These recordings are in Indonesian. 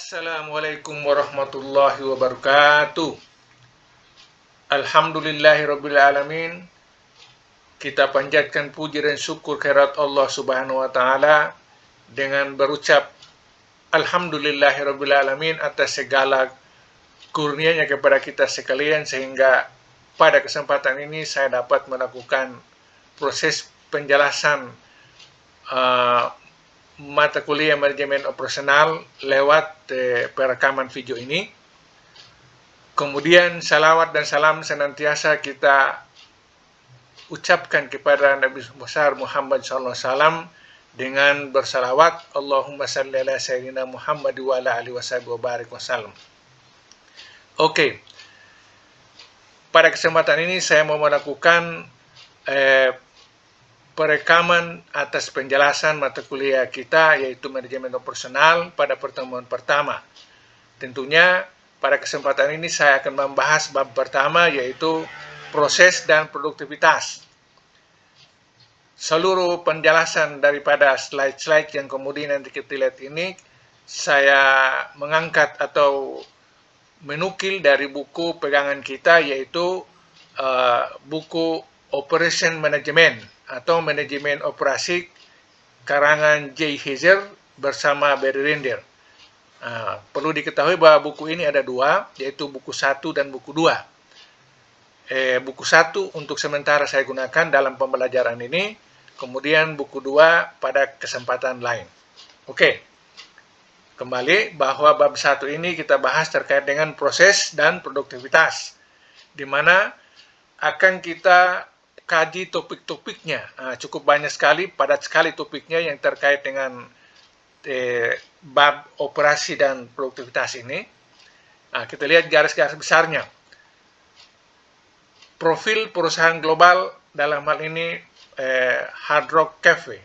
Assalamualaikum warahmatullahi wabarakatuh. Alhamdulillahirrabbilalamin. Kita panjatkan puji dan syukur kehadirat Allah Subhanahu wa Ta'ala dengan berucap Alhamdulillahirrabbilalamin atas segala kurnianya kepada kita sekalian, sehingga pada kesempatan ini saya dapat melakukan proses penjelasan mata kuliah manajemen operasional lewat perekaman video ini. Kemudian salawat dan salam senantiasa kita ucapkan kepada Nabi besar Muhammad SAW dengan bersalawat Allahumma salli ala sayyidina Muhammad wa ala alihi wa barik wasallam. Oke. Pada kesempatan ini saya mau melakukan perekaman atas penjelasan mata kuliah kita, yaitu manajemen operasional pada pertemuan pertama. Tentunya pada kesempatan ini saya akan membahas bab pertama, yaitu proses dan produktivitas. Seluruh penjelasan daripada slide-slide yang kemudian nanti kita lihat ini, saya mengangkat atau menukil dari buku pegangan kita, yaitu buku Operation Management atau Manajemen Operasi karangan J. Heiser bersama Barry Render. Perlu diketahui bahwa buku ini ada dua, yaitu buku 1 dan buku 2. Buku 1 untuk sementara saya gunakan dalam pembelajaran ini, kemudian buku 2 pada kesempatan lain. Oke, kembali bahwa bab 1 ini kita bahas terkait dengan proses dan produktivitas, di mana akan kita kaji topik-topiknya. Cukup banyak sekali, padat sekali topiknya yang terkait dengan bab operasi dan produktivitas ini. Kita lihat garis-garis besarnya. Profil perusahaan global, dalam hal ini Hard Rock Cafe.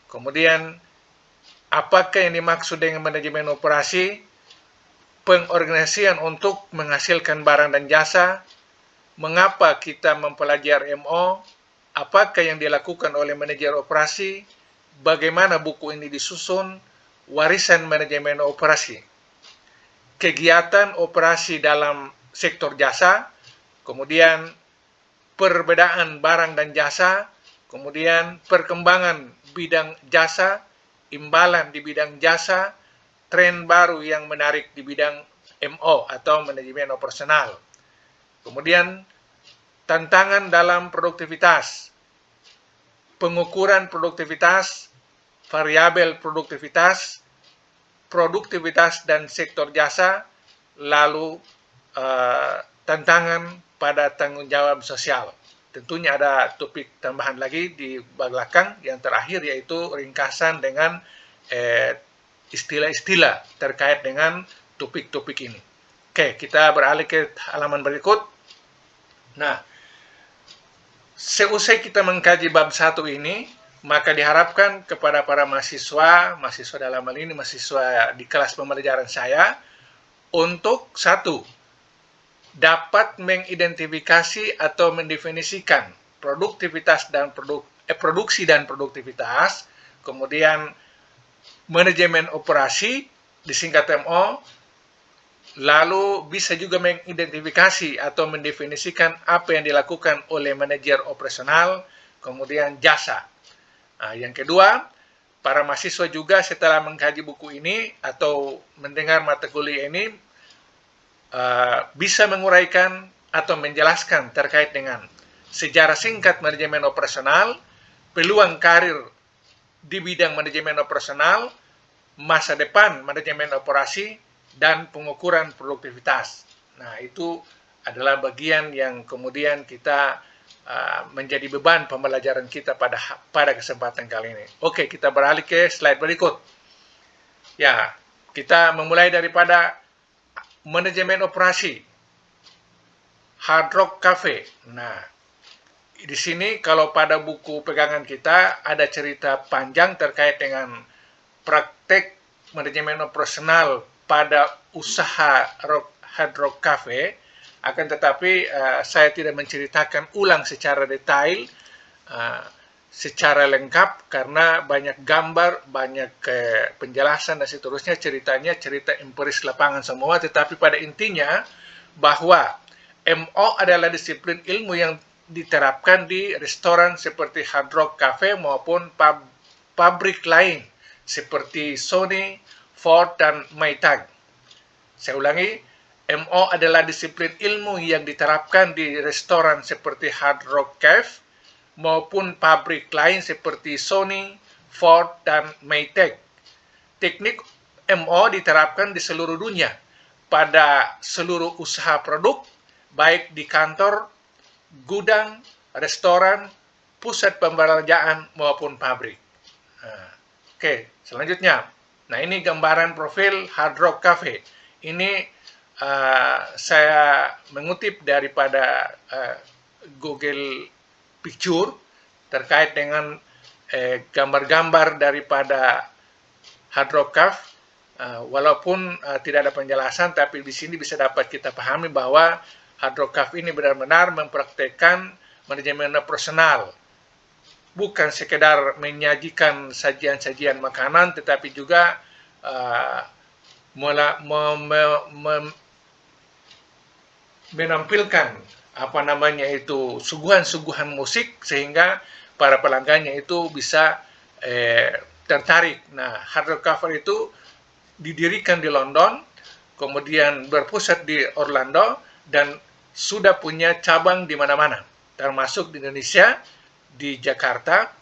Kemudian, apakah yang dimaksud dengan manajemen operasi? Pengorganisasian untuk menghasilkan barang dan jasa. Mengapa kita mempelajari MO? Apakah yang dilakukan oleh manajer operasi? Bagaimana buku ini disusun? Warisan manajemen operasi. Kegiatan operasi dalam sektor jasa. Kemudian perbedaan barang dan jasa. Kemudian perkembangan bidang jasa. Imbalan di bidang jasa. Tren baru yang menarik di bidang MO atau manajemen operasional. Kemudian tantangan dalam produktivitas, pengukuran produktivitas, variabel produktivitas dan sektor jasa, lalu tantangan pada tanggung jawab sosial. Tentunya ada topik tambahan lagi di belakang yang terakhir, yaitu ringkasan dengan istilah-istilah terkait dengan topik-topik ini. Oke, kita beralih ke halaman berikut. Nah, seusai kita mengkaji bab 1 ini, maka diharapkan kepada para mahasiswa dalam hal ini mahasiswa di kelas pembelajaran saya, untuk 1, dapat mengidentifikasi atau mendefinisikan produktivitas dan produksi dan produktivitas, kemudian manajemen operasi disingkat MO, lalu bisa juga mengidentifikasi atau mendefinisikan apa yang dilakukan oleh manajer operasional, kemudian jasa. Yang kedua, para mahasiswa juga setelah mengkaji buku ini atau mendengar mata kuliah ini, bisa menguraikan atau menjelaskan terkait dengan sejarah singkat manajemen operasional, peluang karir di bidang manajemen operasional, masa depan manajemen operasi, dan pengukuran produktivitas. Nah, itu adalah bagian yang kemudian kita menjadi beban pembelajaran kita pada kesempatan kali ini. Oke, kita beralih ke slide berikut. Ya, kita memulai daripada manajemen operasi Hard Rock Cafe. Nah, di sini kalau pada buku pegangan kita ada cerita panjang terkait dengan praktek manajemen operasional pada usaha Hard Rock Cafe. Akan tetapi saya tidak menceritakan ulang secara detail secara lengkap karena banyak gambar, banyak penjelasan dan seterusnya, ceritanya cerita empiris lapangan semua, tetapi pada intinya bahwa MO adalah disiplin ilmu yang diterapkan di restoran seperti Hard Rock Cafe maupun pabrik lain seperti Sony, Ford, dan Maytag. Saya ulangi, MO adalah disiplin ilmu yang diterapkan di restoran seperti Hard Rock Cafe maupun pabrik lain seperti Sony, Ford, dan Maytag. Teknik MO diterapkan di seluruh dunia pada seluruh usaha produk, baik di kantor, gudang, restoran, pusat pembelanjaan, maupun pabrik. Oke, selanjutnya. Nah, ini gambaran profil Hard Rock Cafe. Ini saya mengutip daripada Google Picture terkait dengan gambar-gambar daripada Hard Rock Cafe. Walaupun tidak ada penjelasan, tapi di sini bisa dapat kita pahami bahwa Hard Rock Cafe ini benar-benar mempraktekkan manajemen personal. Bukan sekedar menyajikan sajian-sajian makanan, tetapi juga menampilkan suguhan-suguhan musik sehingga para pelanggannya itu bisa tertarik. Nah, Hard Rock Cafe itu didirikan di London, kemudian berpusat di Orlando, dan sudah punya cabang di mana-mana, termasuk di Indonesia, di Jakarta.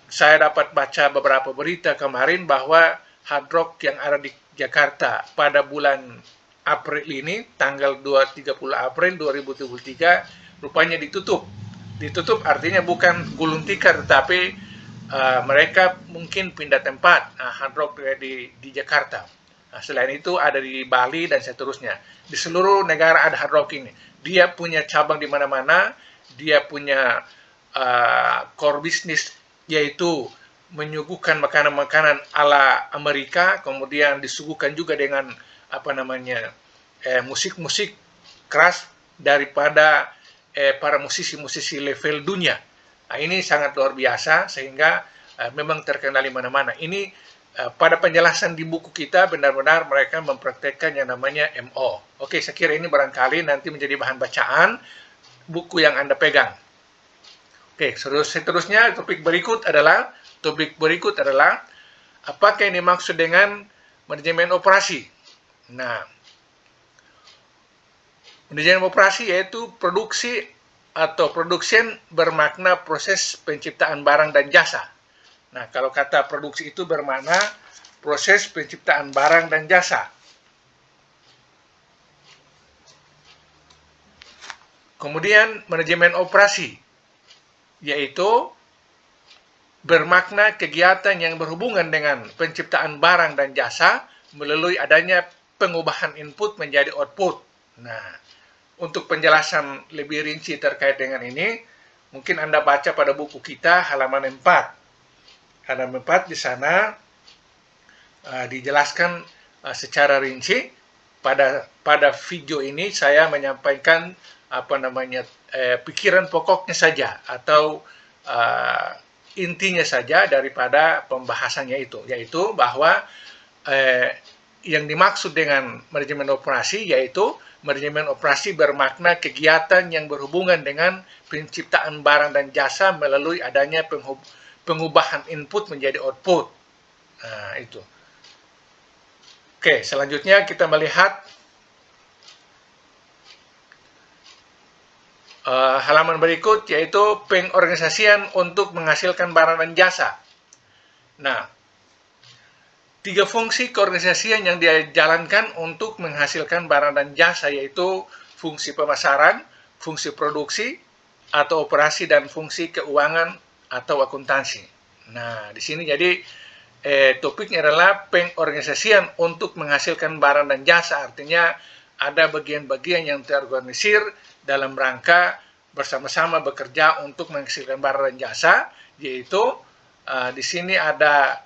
Saya dapat baca beberapa berita kemarin bahwa Hard Rock yang ada di Jakarta pada bulan April ini, tanggal 30 April 2023, rupanya ditutup. Ditutup artinya bukan gulung tikar, tetapi mereka mungkin pindah tempat. Hard Rock di Jakarta. Selain itu ada di Bali dan seterusnya. Di seluruh negara ada Hard Rock ini. Dia punya cabang di mana-mana. Dia punya core business, yaitu menyuguhkan makanan-makanan ala Amerika, kemudian disuguhkan juga dengan musik-musik keras daripada para musisi-musisi level dunia. Nah, ini sangat luar biasa sehingga memang terkenal di mana-mana. Ini pada penjelasan di buku kita benar-benar mereka mempraktekkan yang namanya MO. Oke, saya kira ini barangkali nanti menjadi bahan bacaan buku yang Anda pegang. Oke, seterusnya topik berikut adalah apakah yang dimaksud dengan manajemen operasi. Nah, manajemen operasi yaitu produksi atau production bermakna proses penciptaan barang dan jasa. Nah, kalau kata produksi itu bermakna proses penciptaan barang dan jasa. Kemudian manajemen operasi yaitu bermakna kegiatan yang berhubungan dengan penciptaan barang dan jasa melalui adanya pengubahan input menjadi output. Nah, untuk penjelasan lebih rinci terkait dengan ini, mungkin Anda baca pada buku kita halaman 4. Halaman 4 di sana dijelaskan secara rinci. Pada video ini saya menyampaikan pikiran pokoknya saja atau intinya saja daripada pembahasannya itu, yaitu bahwa yang dimaksud dengan manajemen operasi yaitu manajemen operasi bermakna kegiatan yang berhubungan dengan penciptaan barang dan jasa melalui adanya pengubahan input menjadi output. Nah, itu. Oke, selanjutnya kita melihat halaman berikut, yaitu pengorganisasian untuk menghasilkan barang dan jasa. Nah, 3 fungsi keorganisasian yang dijalankan untuk menghasilkan barang dan jasa, yaitu fungsi pemasaran, fungsi produksi atau operasi, dan fungsi keuangan atau akuntansi. Nah, di sini jadi topiknya adalah pengorganisasian untuk menghasilkan barang dan jasa, artinya ada bagian-bagian yang terorganisir dalam rangka bersama-sama bekerja untuk menghasilkan barang dan jasa, yaitu di sini ada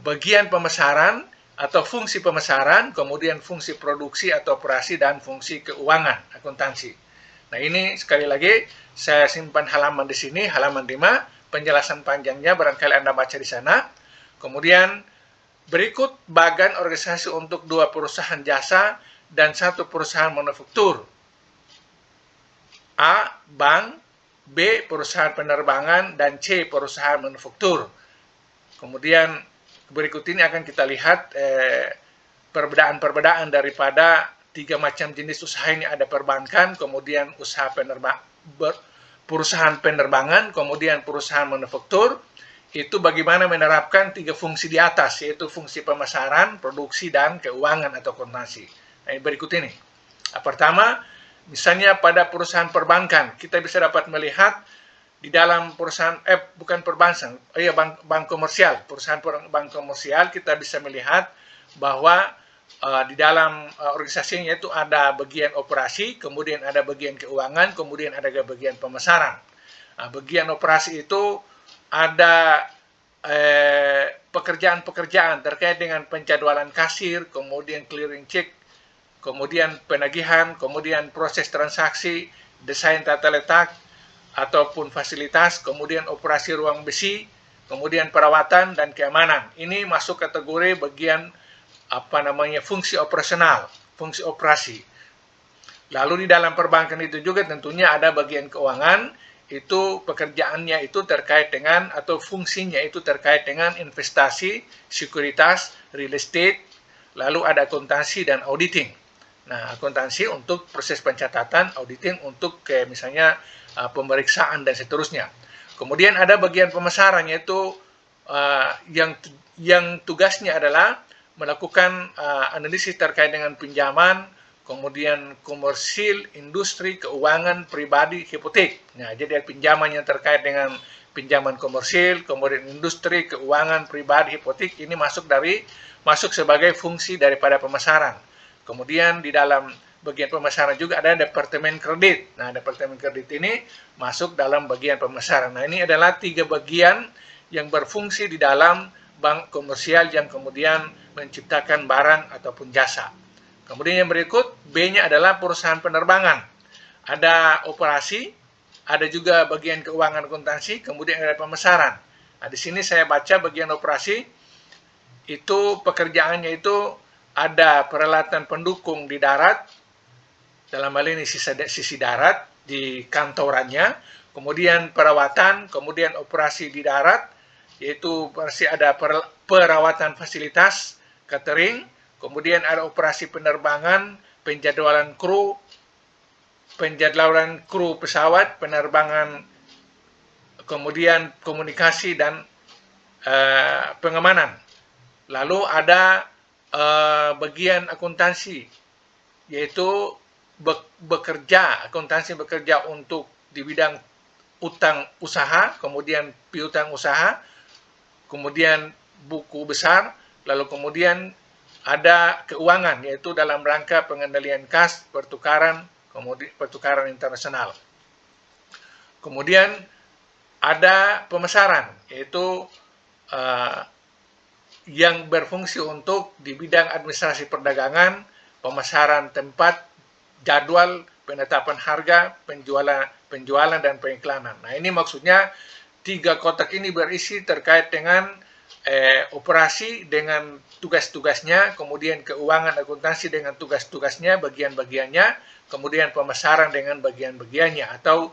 bagian pemasaran atau fungsi pemasaran, kemudian fungsi produksi atau operasi, dan fungsi keuangan, akuntansi. Nah, ini sekali lagi saya simpan halaman di sini, halaman 5, penjelasan panjangnya barangkali Anda baca di sana. Kemudian berikut bagan organisasi untuk 2 perusahaan jasa dan 1 perusahaan manufaktur. A. Bank, B. Perusahaan penerbangan, dan C. Perusahaan manufaktur. Kemudian berikut ini akan kita lihat perbedaan-perbedaan daripada 3 macam jenis usaha ini. Ada perbankan, kemudian perusahaan penerbangan, kemudian perusahaan manufaktur. Itu bagaimana menerapkan 3 fungsi di atas, yaitu fungsi pemasaran, produksi, dan keuangan atau akuntansi. Nah, berikut ini. Pertama, misalnya pada perusahaan perbankan, kita bisa dapat melihat di dalam perusahaan, bukan perbankan, bank komersial, perusahaan bank komersial, kita bisa melihat bahwa di dalam organisasinya itu ada bagian operasi, kemudian ada bagian keuangan, kemudian ada bagian pemasaran. Bagian operasi itu ada pekerjaan-pekerjaan terkait dengan penjadwalan kasir, kemudian clearing check, kemudian penagihan, kemudian proses transaksi, desain tata letak ataupun fasilitas, kemudian operasi ruang besi, kemudian perawatan dan keamanan. Ini masuk kategori bagian fungsi operasional, fungsi operasi. Lalu di dalam perbankan itu juga tentunya ada bagian keuangan, itu pekerjaannya itu terkait dengan atau fungsinya itu terkait dengan investasi, sekuritas, real estate, lalu ada akuntansi dan auditing. Nah, akuntansi untuk proses pencatatan, auditing untuk misalnya pemeriksaan dan seterusnya. Kemudian ada bagian pemasaran, yaitu yang tugasnya adalah melakukan analisis terkait dengan pinjaman, kemudian komersil, industri, keuangan, pribadi, hipotek. Nah, jadi pinjaman yang terkait dengan pinjaman komersil, kemudian industri, keuangan, pribadi, hipotek, ini masuk sebagai fungsi daripada pemasaran. Kemudian di dalam bagian pemasaran juga ada departemen kredit. Nah, departemen kredit ini masuk dalam bagian pemasaran. Nah, ini adalah 3 bagian yang berfungsi di dalam bank komersial yang kemudian menciptakan barang ataupun jasa. Kemudian yang berikut, B-nya adalah perusahaan penerbangan. Ada operasi, ada juga bagian keuangan akuntansi, kemudian ada pemasaran. Nah, di sini saya baca bagian operasi, itu pekerjaannya itu ada peralatan pendukung di darat, dalam hal ini sisi darat di kantorannya, kemudian perawatan, kemudian operasi di darat, yaitu masih ada perawatan fasilitas, catering, kemudian ada operasi penerbangan, penjadwalan kru pesawat, penerbangan, kemudian komunikasi dan pengamanan. Lalu ada bagian akuntansi, yaitu akuntansi bekerja untuk di bidang utang usaha, kemudian piutang usaha, kemudian buku besar, lalu kemudian ada keuangan, yaitu dalam rangka pengendalian kas, pertukaran, kemudian pertukaran internasional. Kemudian ada pemasaran, yaitu yang berfungsi untuk di bidang administrasi perdagangan, pemasaran tempat, jadwal, penetapan harga, penjualan dan pengiklanan. Nah, ini maksudnya 3 kotak ini berisi terkait dengan operasi dengan tugas-tugasnya, kemudian keuangan akuntansi dengan tugas-tugasnya, bagian-bagiannya, kemudian pemasaran dengan bagian-bagiannya atau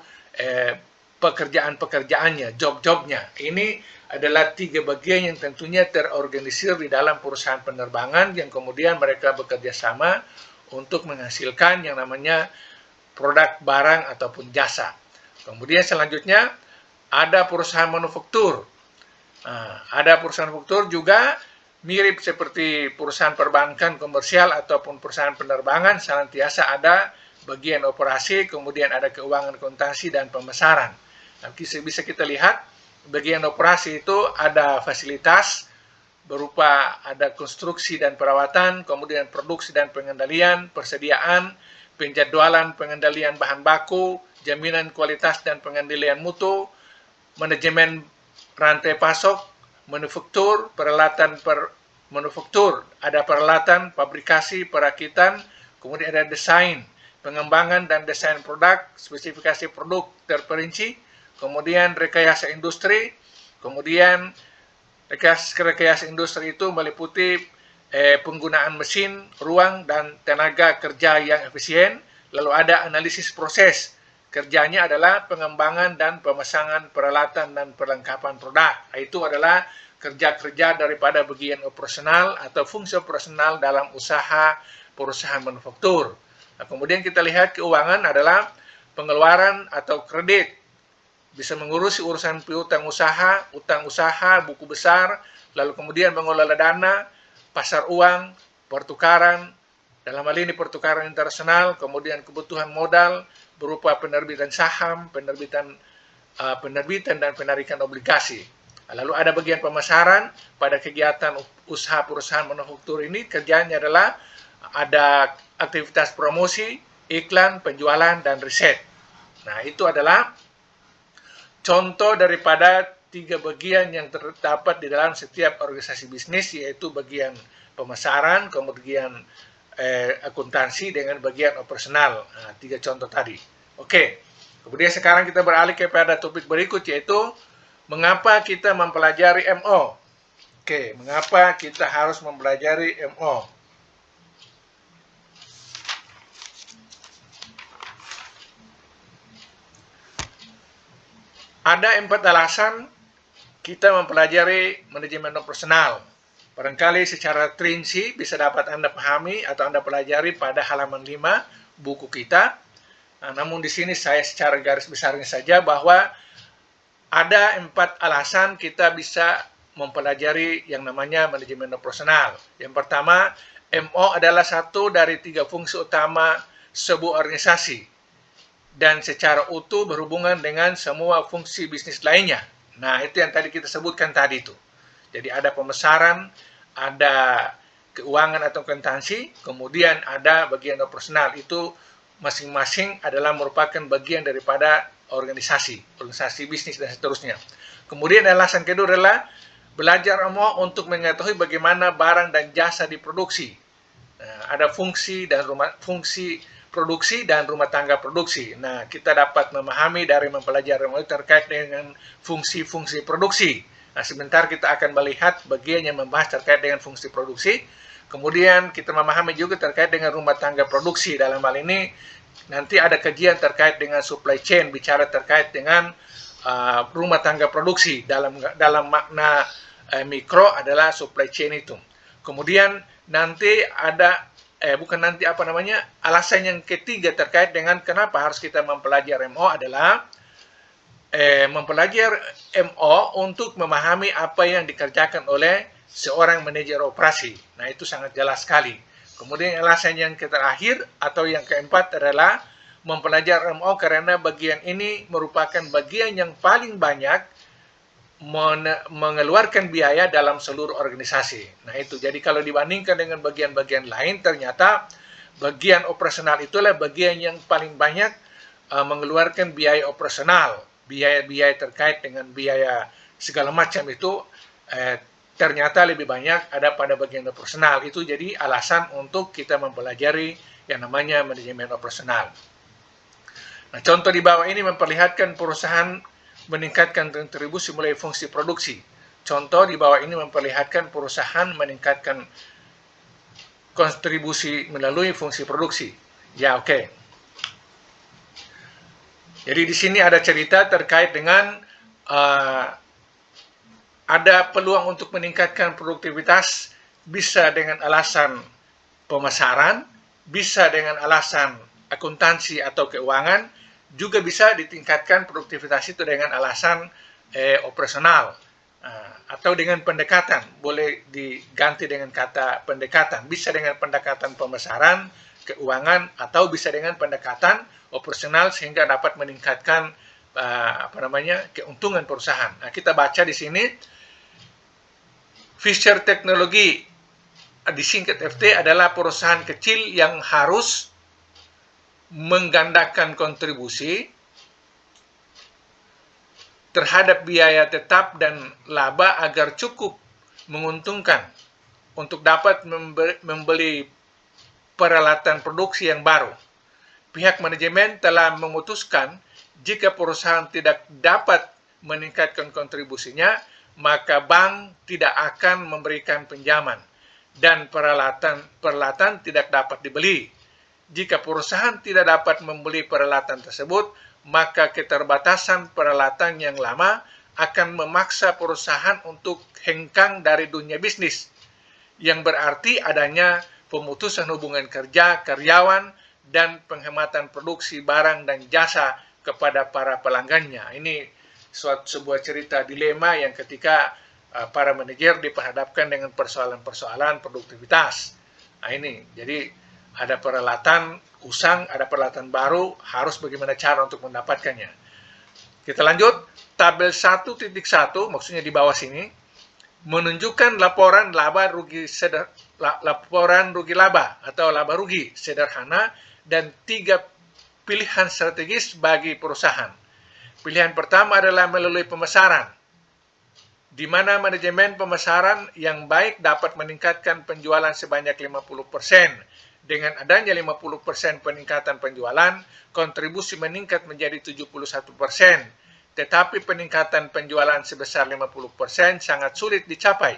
pekerjaan-pekerjaannya, job-jobnya. Ini adalah 3 bagian yang tentunya terorganisir di dalam perusahaan penerbangan yang kemudian mereka bekerja sama untuk menghasilkan yang namanya produk barang ataupun jasa. Kemudian selanjutnya ada perusahaan manufaktur. Ada perusahaan manufaktur juga mirip seperti perusahaan perbankan komersial ataupun perusahaan penerbangan, senantiasa ada bagian operasi, kemudian ada keuangan akuntansi dan pemasaran. Nanti bisa kita lihat bagian operasi itu ada fasilitas berupa ada konstruksi dan perawatan, kemudian produksi dan pengendalian, persediaan, penjadwalan pengendalian bahan baku, jaminan kualitas dan pengendalian mutu, manajemen rantai pasok, manufaktur, peralatan manufaktur, ada peralatan, fabrikasi, perakitan, kemudian ada desain, pengembangan dan desain produk, spesifikasi produk terperinci, kemudian rekayasa industri, kemudian rekayasa industri itu meliputi penggunaan mesin, ruang, dan tenaga kerja yang efisien, lalu ada analisis proses. Kerjanya adalah pengembangan dan pemasangan peralatan dan perlengkapan produk. Itu adalah kerja-kerja daripada bagian operasional atau fungsi operasional dalam usaha perusahaan manufaktur. Nah, kemudian kita lihat keuangan adalah pengeluaran atau kredit, bisa mengurusi urusan piutang usaha, utang usaha, buku besar, lalu kemudian mengelola dana, pasar uang, pertukaran, dalam hal ini pertukaran internasional, kemudian kebutuhan modal berupa penerbitan saham, penerbitan dan penarikan obligasi. Lalu ada bagian pemasaran. Pada kegiatan usaha perusahaan manufaktur ini kerjanya adalah ada aktivitas promosi, iklan, penjualan, dan riset. Nah, itu adalah contoh daripada 3 bagian yang terdapat di dalam setiap organisasi bisnis, yaitu bagian pemasaran, kemudian akuntansi, dengan bagian operasional. Nah, 3 contoh tadi. Oke, kemudian sekarang kita beralih kepada topik berikut, yaitu mengapa kita mempelajari MO. Oke, mengapa kita harus mempelajari MO? Ada 4 alasan kita mempelajari manajemen operasional. Barangkali secara terinci bisa dapat Anda pahami atau Anda pelajari pada halaman 5 buku kita. Nah, namun di sini saya secara garis besarnya saja bahwa ada 4 alasan kita bisa mempelajari yang namanya manajemen operasional. Yang pertama, MO adalah satu dari 3 fungsi utama sebuah organisasi dan secara utuh berhubungan dengan semua fungsi bisnis lainnya. Nah, itu yang tadi kita sebutkan tadi itu. Jadi ada pemasaran, ada keuangan atau akuntansi, kemudian ada bagian operasional. Itu masing-masing adalah merupakan bagian daripada organisasi bisnis dan seterusnya. Kemudian alasan kedua adalah belajar MO untuk mengetahui bagaimana barang dan jasa diproduksi. Nah, ada fungsi produksi dan rumah tangga produksi. Nah, kita dapat memahami dari mempelajari MO terkait dengan fungsi-fungsi produksi. Nah, sebentar kita akan melihat bagian yang membahas terkait dengan fungsi produksi. Kemudian kita memahami juga terkait dengan rumah tangga produksi. Dalam hal ini nanti ada kajian terkait dengan supply chain, bicara terkait dengan rumah tangga produksi. Dalam makna mikro adalah supply chain itu. Kemudian nanti ada alasan yang ketiga terkait dengan kenapa harus kita mempelajari MO adalah mempelajari MO untuk memahami apa yang dikerjakan oleh seorang manajer operasi. Nah, itu sangat jelas sekali. Kemudian alasan yang terakhir atau yang keempat adalah mempelajari MO karena bagian ini merupakan bagian yang paling banyak mengeluarkan biaya dalam seluruh organisasi. Nah, itu. Jadi kalau dibandingkan dengan bagian-bagian lain, ternyata bagian operasional itulah bagian yang paling banyak mengeluarkan biaya operasional. Biaya-biaya terkait dengan biaya segala macam itu ternyata lebih banyak ada pada bagian operasional. Itu jadi alasan untuk kita mempelajari yang namanya manajemen operasional. Nah, contoh di bawah ini memperlihatkan perusahaan meningkatkan kontribusi mulai fungsi produksi. Contoh di bawah ini memperlihatkan perusahaan meningkatkan kontribusi melalui fungsi produksi. Ya, oke. Jadi di sini ada cerita terkait dengan ada peluang untuk meningkatkan produktivitas, bisa dengan alasan pemasaran, bisa dengan alasan akuntansi atau keuangan, juga bisa ditingkatkan produktivitas itu dengan alasan operasional atau dengan pendekatan. Boleh diganti dengan kata pendekatan. Bisa dengan pendekatan pemasaran, keuangan, atau bisa dengan pendekatan operasional sehingga dapat meningkatkan keuntungan perusahaan. Nah, kita baca di sini Fisher Technology, disingkat FT, adalah perusahaan kecil yang harus menggandakan kontribusi terhadap biaya tetap dan laba agar cukup menguntungkan untuk dapat membeli peralatan produksi yang baru. pihak manajemen telah memutuskan jika perusahaan tidak dapat meningkatkan kontribusinya, maka bank tidak akan memberikan pinjaman dan peralatan tidak dapat dibeli. Jika perusahaan tidak dapat membeli peralatan tersebut, maka keterbatasan peralatan yang lama akan memaksa perusahaan untuk hengkang dari dunia bisnis, yang berarti adanya pemutusan hubungan kerja karyawan dan penghematan produksi barang dan jasa kepada para pelanggannya. Ini sebuah cerita dilema yang ketika para manajer diperhadapkan dengan persoalan-persoalan produktivitas. Nah ini, jadi ada peralatan usang, ada peralatan baru, harus bagaimana cara untuk mendapatkannya. Kita lanjut, tabel 1.1, maksudnya di bawah sini, menunjukkan laporan laba rugi laba atau laba rugi sederhana dan 3 pilihan strategis bagi perusahaan. Pilihan pertama adalah melalui pemasaran, di mana manajemen pemasaran yang baik dapat meningkatkan penjualan sebanyak 50%. Dengan adanya 50% peningkatan penjualan, kontribusi meningkat menjadi 71%. Tetapi peningkatan penjualan sebesar 50% sangat sulit dicapai.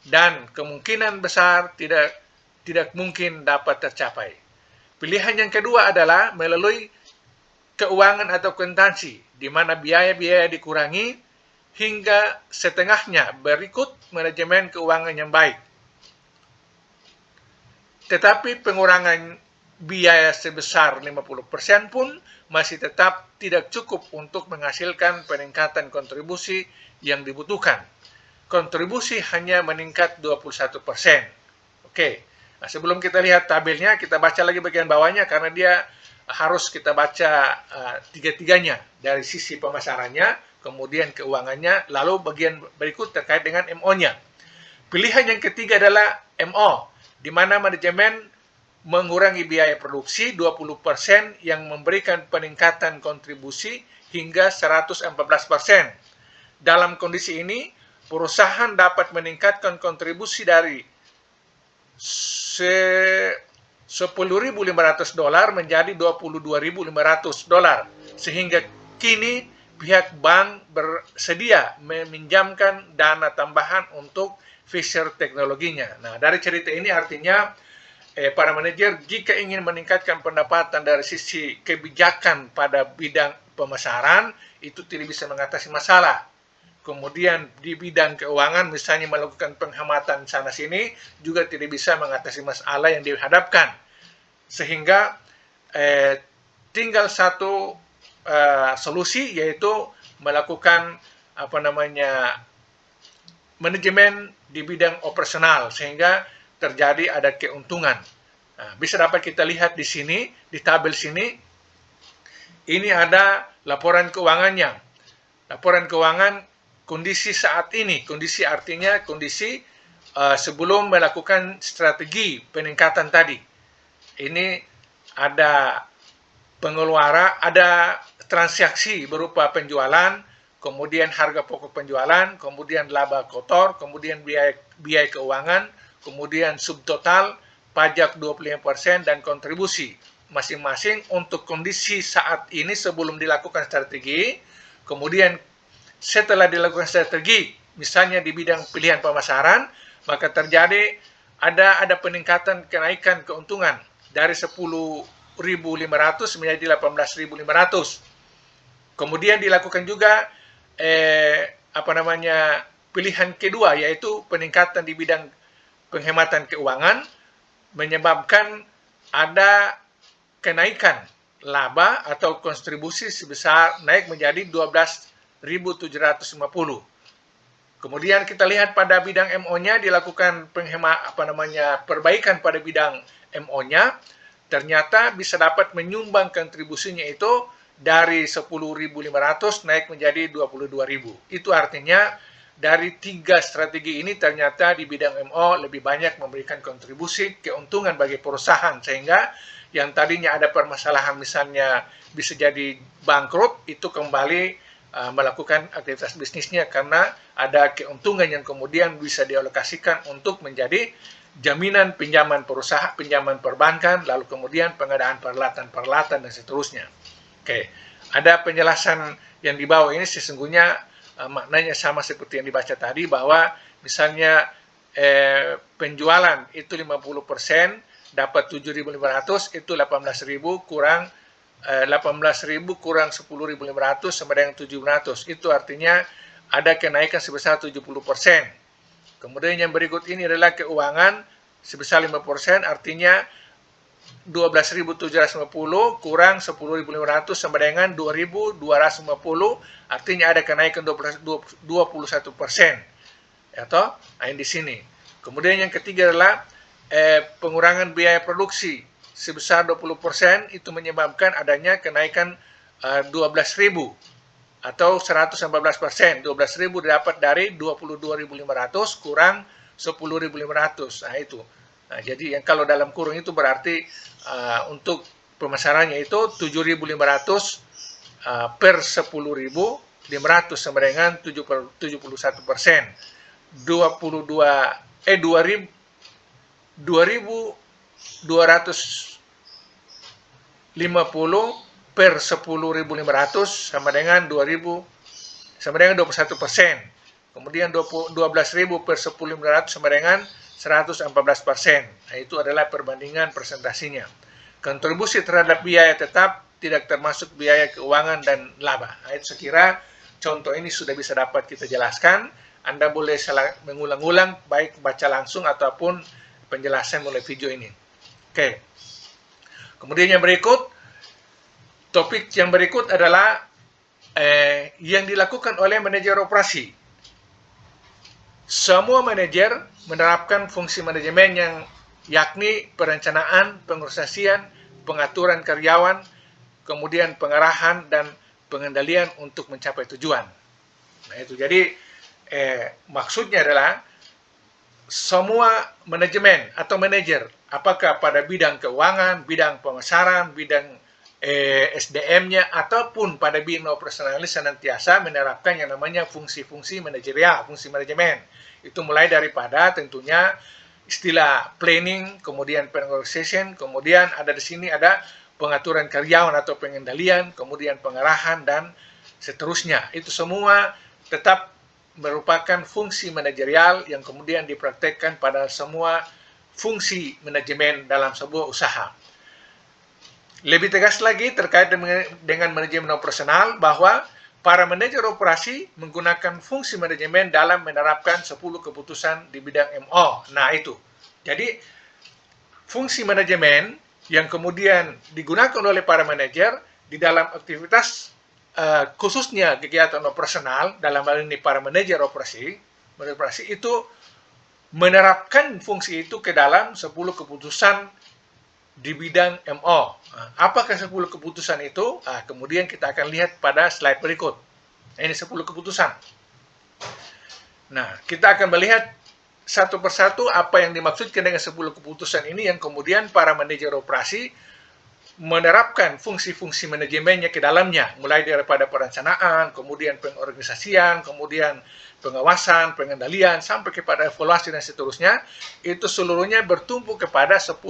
Dan kemungkinan besar tidak mungkin dapat tercapai. Pilihan yang kedua adalah melalui keuangan atau akuntansi, di mana biaya-biaya dikurangi hingga setengahnya berikut manajemen keuangan yang baik. Tetapi pengurangan biaya sebesar 50% pun masih tetap tidak cukup untuk menghasilkan peningkatan kontribusi yang dibutuhkan. Kontribusi hanya meningkat 21%. Oke, nah sebelum kita lihat tabelnya, kita baca lagi bagian bawahnya karena dia harus kita baca tiga-tiganya, dari sisi pemasarannya, kemudian keuangannya, lalu bagian berikut terkait dengan MO-nya. Pilihan yang ketiga adalah MO, di mana manajemen mengurangi biaya produksi 20% yang memberikan peningkatan kontribusi hingga 114%. Dalam kondisi ini, perusahaan dapat meningkatkan kontribusi dari $10.500 menjadi $22.500, sehingga kini pihak bank bersedia meminjamkan dana tambahan untuk feature teknologinya. Nah, dari cerita ini artinya para manajer jika ingin meningkatkan pendapatan dari sisi kebijakan pada bidang pemasaran, itu tidak bisa mengatasi masalah. Kemudian di bidang keuangan misalnya melakukan penghematan sana-sini juga tidak bisa mengatasi masalah yang dihadapkan. Sehingga tinggal satu solusi, yaitu melakukan manajemen di bidang operasional sehingga terjadi ada keuntungan. Nah, bisa dapat kita lihat di sini, di tabel sini, ini ada laporan keuangannya. Laporan keuangan kondisi saat ini, kondisi artinya kondisi sebelum melakukan strategi peningkatan tadi. Ini ada pengeluaran, ada transaksi berupa penjualan, kemudian harga pokok penjualan, kemudian laba kotor, kemudian biaya keuangan, kemudian subtotal, pajak 25%, dan kontribusi. Masing-masing untuk kondisi saat ini sebelum dilakukan strategi, kemudian setelah dilakukan strategi, misalnya di bidang pilihan pemasaran, maka terjadi ada peningkatan kenaikan keuntungan dari 10.500 menjadi 18.500. Kemudian dilakukan juga pilihan kedua, yaitu peningkatan di bidang penghematan keuangan, menyebabkan ada kenaikan laba atau kontribusi sebesar naik menjadi 12.750. Kemudian kita lihat pada bidang MO-nya dilakukan perbaikan pada bidang MO-nya, ternyata bisa dapat menyumbang kontribusinya itu dari 10.500 naik menjadi 22.000. Itu artinya dari 3 strategi ini ternyata di bidang MO lebih banyak memberikan kontribusi keuntungan bagi perusahaan, sehingga yang tadinya ada permasalahan misalnya bisa jadi bangkrut, itu kembali melakukan aktivitas bisnisnya karena ada keuntungan yang kemudian bisa dialokasikan untuk menjadi jaminan pinjaman perusahaan, pinjaman perbankan, lalu kemudian pengadaan peralatan-peralatan dan seterusnya. Oke, ada penjelasan yang di bawah ini sesungguhnya maknanya sama seperti yang dibaca tadi, bahwa misalnya penjualan itu 50%, dapat 7.500, itu 18.000 kurang 18.000 kurang 10.500 sama dengan 700. Itu artinya ada kenaikan sebesar 70%. Kemudian yang berikut ini adalah keuangan sebesar 5%, artinya 12.750 kurang 10.500 sama dengan 2.250, artinya ada kenaikan 21%. Atau yang di sini. Kemudian yang ketiga adalah pengurangan biaya produksi sebesar 20%, itu menyebabkan adanya kenaikan 12.000 atau 114%. 12.000 didapat dari 22.500 kurang 10.500. Nah itu. Nah, jadi yang kalau dalam kurung itu berarti untuk pemasarannya itu 7.500 per 10.500 sama dengan 71%. 2.250 per 10.500 sama dengan 21%. Kemudian 12.000 per 10.500 sama dengan 114%. Nah, itu adalah perbandingan presentasinya. Kontribusi terhadap biaya tetap tidak termasuk biaya keuangan dan laba. Nah, itu saya kira contoh ini sudah bisa dapat kita jelaskan. Anda boleh mengulang-ulang, baik baca langsung ataupun penjelasan melalui video ini. Oke. Kemudian yang berikut, topik yang berikut adalah yang dilakukan oleh manajer operasi. Semua manajer menerapkan fungsi manajemen yang yakni perencanaan, pengorganisasian, pengaturan karyawan, kemudian pengarahan dan pengendalian untuk mencapai tujuan. Nah itu jadi maksudnya adalah semua manajemen atau manajer, apakah pada bidang keuangan, bidang pemasaran, bidang SDM-nya, ataupun pada bidang operasional, senantiasa menerapkan yang namanya fungsi-fungsi manajerial, fungsi manajemen. Itu mulai daripada tentunya istilah planning, kemudian organization, kemudian ada di sini ada pengaturan karyawan atau pengendalian, kemudian pengarahan dan seterusnya. Itu semua tetap merupakan fungsi manajerial yang kemudian dipraktekkan pada semua fungsi manajemen dalam sebuah usaha. Lebih tegas lagi terkait dengan manajemen operasional, bahwa para manajer operasi menggunakan fungsi manajemen dalam menerapkan 10 keputusan di bidang MO. Nah itu. Jadi fungsi manajemen yang kemudian digunakan oleh para manajer di dalam aktivitas khususnya kegiatan operasional, dalam hal ini para manajer operasi itu menerapkan fungsi itu ke dalam 10 keputusan di bidang MO. Apakah 10 keputusan itu? Kemudian kita akan lihat pada slide berikut. Ini 10 keputusan. Nah, kita akan melihat satu persatu apa yang dimaksudkan dengan 10 keputusan ini yang kemudian para manajer operasi menerapkan fungsi-fungsi manajemennya ke dalamnya, mulai daripada perencanaan, kemudian pengorganisasian, kemudian pengawasan, pengendalian, sampai kepada evaluasi dan seterusnya. Itu seluruhnya bertumpu kepada 10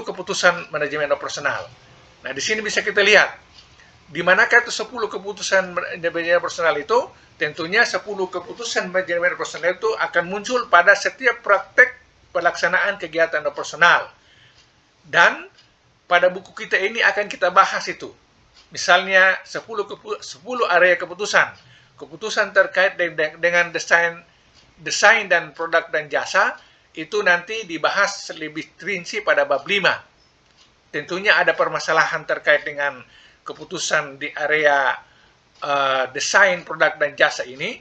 keputusan manajemen operasional. Nah, di sini bisa kita lihat di manakah itu 10 keputusan manajemen operasional itu. Tentunya 10 keputusan manajemen operasional itu akan muncul pada setiap praktek pelaksanaan kegiatan operasional. Dan pada buku kita ini akan kita bahas itu. Misalnya 10 area keputusan. Keputusan terkait dengan desain dan produk dan jasa, itu nanti dibahas lebih rinci pada bab 5. Tentunya ada permasalahan terkait dengan keputusan di area desain produk dan jasa ini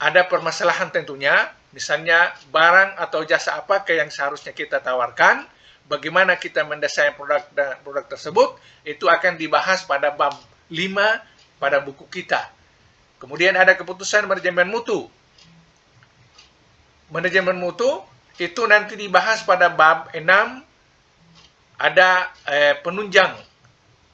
ada permasalahan tentunya, misalnya barang atau jasa apakah yang seharusnya kita tawarkan, bagaimana kita mendesain produk tersebut, itu akan dibahas pada bab 5 pada buku kita. Kemudian ada keputusan manajemen mutu. Manajemen mutu itu nanti dibahas pada bab 6, ada penunjang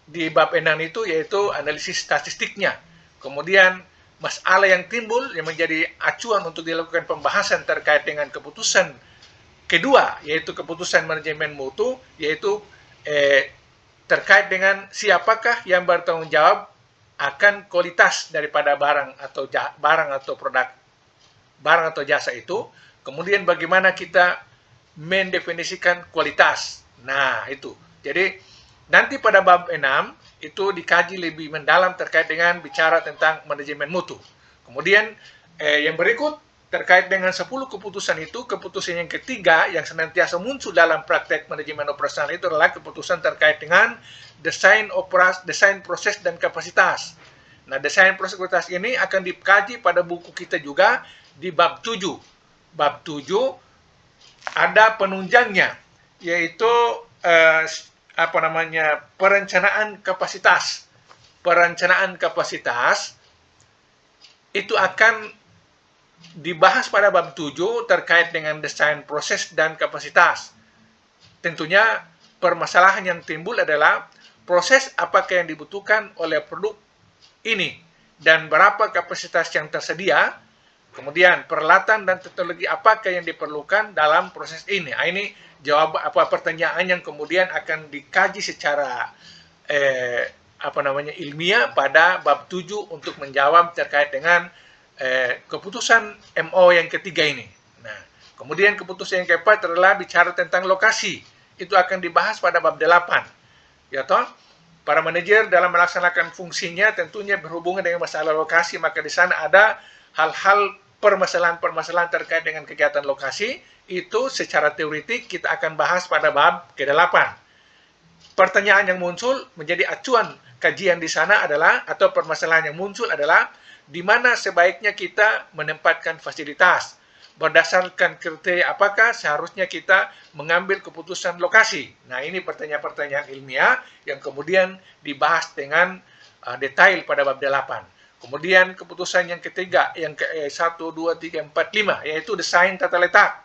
di bab 6 itu yaitu analisis statistiknya. Kemudian masalah yang timbul yang menjadi acuan untuk dilakukan pembahasan terkait dengan keputusan kedua, yaitu keputusan manajemen mutu, yaitu terkait dengan siapakah yang bertanggung jawab akan kualitas daripada barang atau produk, barang atau jasa itu. Kemudian bagaimana kita mendefinisikan kualitas. Nah, itu. Jadi, nanti pada bab 6 itu dikaji lebih mendalam terkait dengan bicara tentang manajemen mutu. Kemudian yang berikut terkait dengan 10 keputusan itu, keputusan yang ketiga yang senantiasa muncul dalam praktek manajemen operasional itu adalah keputusan terkait dengan desain proses dan kapasitas. Nah, desain proses kapasitas ini akan dikaji pada buku kita juga di bab 7. Bab 7 ada penunjangnya, yaitu perencanaan kapasitas. Perencanaan kapasitas itu akan dibahas pada bab 7 terkait dengan desain proses dan kapasitas. Tentunya permasalahan yang timbul adalah proses apakah yang dibutuhkan oleh produk ini dan berapa kapasitas yang tersedia. Kemudian peralatan dan teknologi apakah yang diperlukan dalam proses ini. Nah, ini pertanyaan yang kemudian akan dikaji secara ilmiah pada bab 7 untuk menjawab terkait dengan keputusan MO yang ketiga ini. Nah, kemudian keputusan yang keempat adalah bicara tentang lokasi. Itu akan dibahas pada bab 8. Ya toh? Para manajer dalam melaksanakan fungsinya tentunya berhubungan dengan masalah lokasi, maka di sana ada hal-hal permasalahan-permasalahan terkait dengan kegiatan lokasi. Itu secara teoritik kita akan bahas pada bab ke-8. Pertanyaan yang muncul menjadi acuan kajian di sana adalah, atau permasalahan yang muncul adalah, di mana sebaiknya kita menempatkan fasilitas. Berdasarkan kriteria apakah seharusnya kita mengambil keputusan lokasi. Nah, ini pertanyaan-pertanyaan ilmiah yang kemudian dibahas dengan detail pada bab 8. Kemudian keputusan yang ketiga, yang ke-1, 2, 3, 4, 5, yaitu desain tata letak.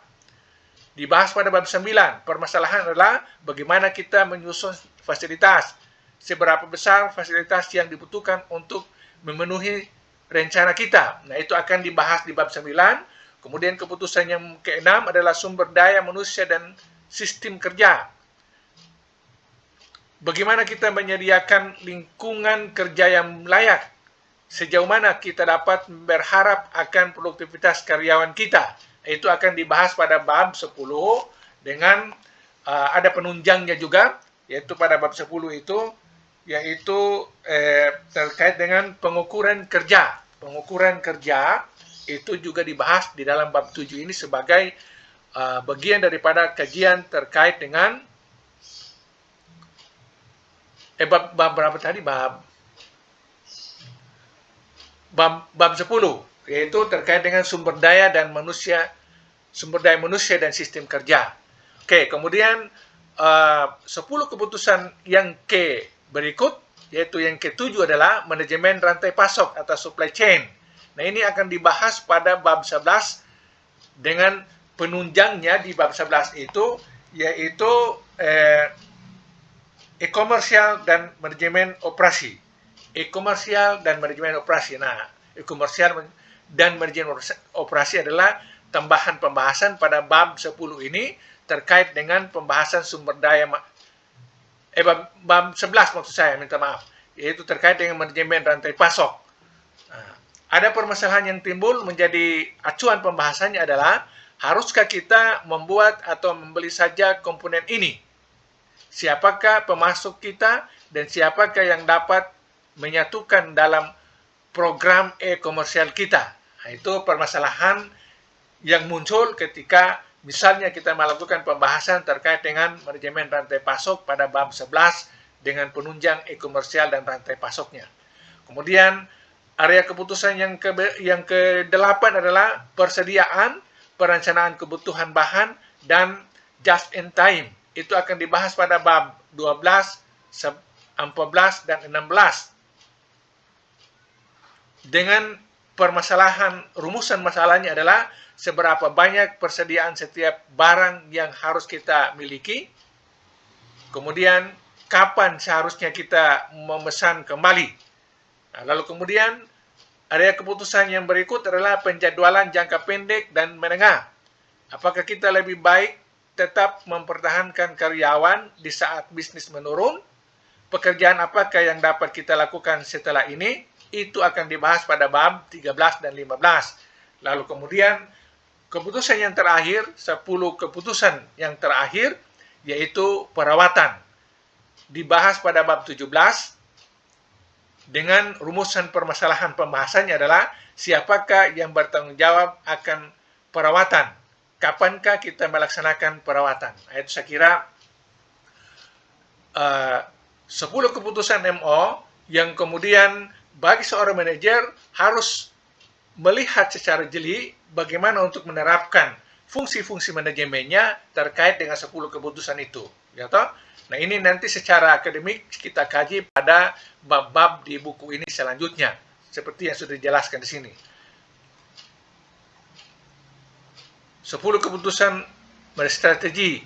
Dibahas pada bab 9. Permasalahan adalah bagaimana kita menyusun fasilitas. Seberapa besar fasilitas yang dibutuhkan untuk memenuhi rencana kita. Nah, itu akan dibahas di bab 9. Kemudian keputusan yang ke-6 adalah sumber daya manusia dan sistem kerja. Bagaimana kita menyediakan lingkungan kerja yang layak. Sejauh mana kita dapat berharap akan produktivitas karyawan kita. Itu akan dibahas pada bab 10 dengan ada penunjangnya juga, yaitu pada bab 10 itu, yaitu terkait dengan pengukuran kerja. Pengukuran kerja itu juga dibahas di dalam bab 7 ini sebagai bagian daripada kajian terkait dengan bab berapa tadi? Bab 10, yaitu terkait dengan sumber daya manusia dan sistem kerja. Oke, kemudian 10 keputusan yang berikut, yaitu yang ke-7 adalah manajemen rantai pasok atau supply chain. Nah, ini akan dibahas pada bab 11 dengan penunjangnya di bab 11 itu, yaitu e-komersial dan manajemen operasi. E-komersial dan manajemen operasi. Nah, e-komersial dan manajemen operasi adalah tambahan pembahasan pada bab 10 ini terkait dengan pembahasan sumber daya bab 11 maksud saya, minta maaf, yaitu terkait dengan manajemen rantai pasok. Nah, ada permasalahan yang timbul menjadi acuan pembahasannya adalah, haruskah kita membuat atau membeli saja komponen ini? Siapakah pemasok kita dan siapakah yang dapat menyatukan dalam program e-komersial kita? Nah, itu permasalahan yang muncul ketika misalnya kita melakukan pembahasan terkait dengan manajemen rantai pasok pada bab 11 dengan penunjang e-komersial dan rantai pasoknya. Kemudian area keputusan yang ke-8 adalah persediaan, perencanaan kebutuhan bahan, dan just in time. Itu akan dibahas pada bab 12, 14, dan 16. Dengan permasalahan, rumusan masalahnya adalah seberapa banyak persediaan setiap barang yang harus kita miliki, kemudian kapan seharusnya kita memesan kembali. Nah, lalu kemudian area keputusan yang berikut adalah penjadwalan jangka pendek dan menengah. Apakah kita lebih baik tetap mempertahankan karyawan di saat bisnis menurun? Pekerjaan apakah yang dapat kita lakukan setelah ini? Itu akan dibahas pada bab 13 dan 15. Lalu kemudian keputusan yang terakhir, 10 keputusan yang terakhir, yaitu perawatan. Dibahas pada bab 17 dengan rumusan permasalahan pembahasannya adalah siapakah yang bertanggung jawab akan perawatan. Kapankah kita melaksanakan perawatan? Itu saya kira 10 keputusan MO yang kemudian bagi seorang manajer harus melihat secara jeli bagaimana untuk menerapkan fungsi-fungsi manajemennya terkait dengan 10 keputusan itu. Ya toh? Nah, ini nanti secara akademik kita kaji pada bab-bab di buku ini selanjutnya, seperti yang sudah dijelaskan di sini. 10 keputusan berstrategi,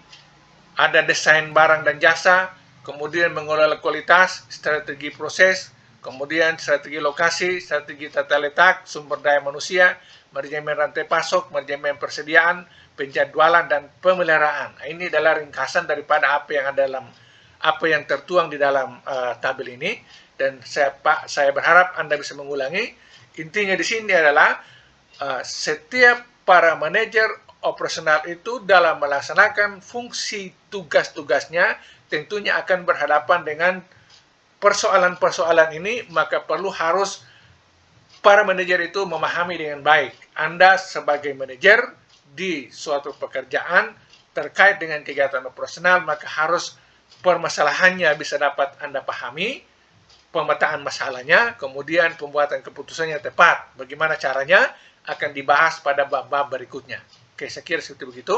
ada desain barang dan jasa, kemudian mengelola kualitas, strategi proses, kemudian strategi lokasi, strategi tata letak, sumber daya manusia, manajemen rantai pasok, manajemen persediaan, penjadwalan dan pemeliharaan. Ini adalah ringkasan daripada apa yang tertuang di dalam tabel ini, dan saya berharap Anda bisa mengulangi. Intinya di sini adalah setiap para manajer operasional itu dalam melaksanakan fungsi tugas-tugasnya tentunya akan berhadapan dengan persoalan-persoalan ini, maka harus para manajer itu memahami dengan baik. Anda sebagai manajer di suatu pekerjaan terkait dengan kegiatan operasional, maka harus permasalahannya bisa dapat Anda pahami, pemetaan masalahnya, kemudian pembuatan keputusannya tepat. Bagaimana caranya akan dibahas pada bab-bab berikutnya. Oke, saya kira seperti begitu.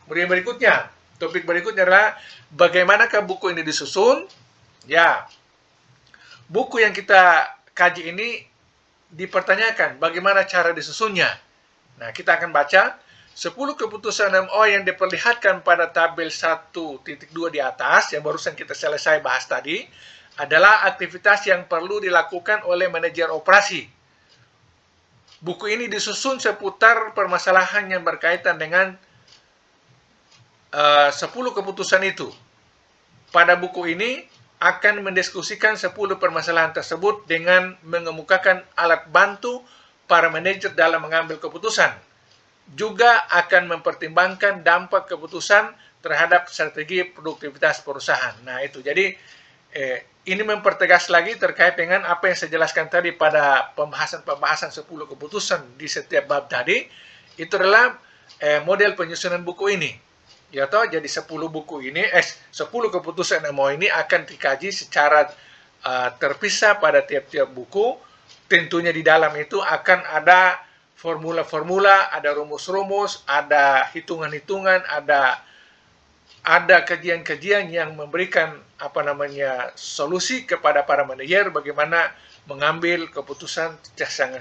Kemudian berikutnya, topik berikutnya adalah bagaimanakah buku ini disusun? Ya, buku yang kita kaji ini dipertanyakan bagaimana cara disusunnya. Nah, kita akan baca 10 keputusan MO yang diperlihatkan pada tabel 1.2 di atas, yang barusan kita selesai bahas tadi, adalah aktivitas yang perlu dilakukan oleh manajer operasi. Buku ini disusun seputar permasalahan yang berkaitan dengan 10 keputusan itu. Pada buku ini akan mendiskusikan 10 permasalahan tersebut dengan mengemukakan alat bantu para manajer dalam mengambil keputusan. Juga akan mempertimbangkan dampak keputusan terhadap strategi produktivitas perusahaan. Nah, itu. Jadi, ini mempertegas lagi terkait dengan apa yang saya jelaskan tadi pada pembahasan 10 keputusan di setiap bab tadi. Itu adalah model penyusunan buku ini. Ya toh, jadi 10 buku ini, 10 keputusan MO ini akan dikaji secara terpisah pada tiap-tiap buku. Tentunya di dalam itu akan ada formula-formula, ada rumus-rumus, ada hitungan-hitungan, ada kajian-kajian yang memberikan solusi kepada para manajer bagaimana mengambil keputusan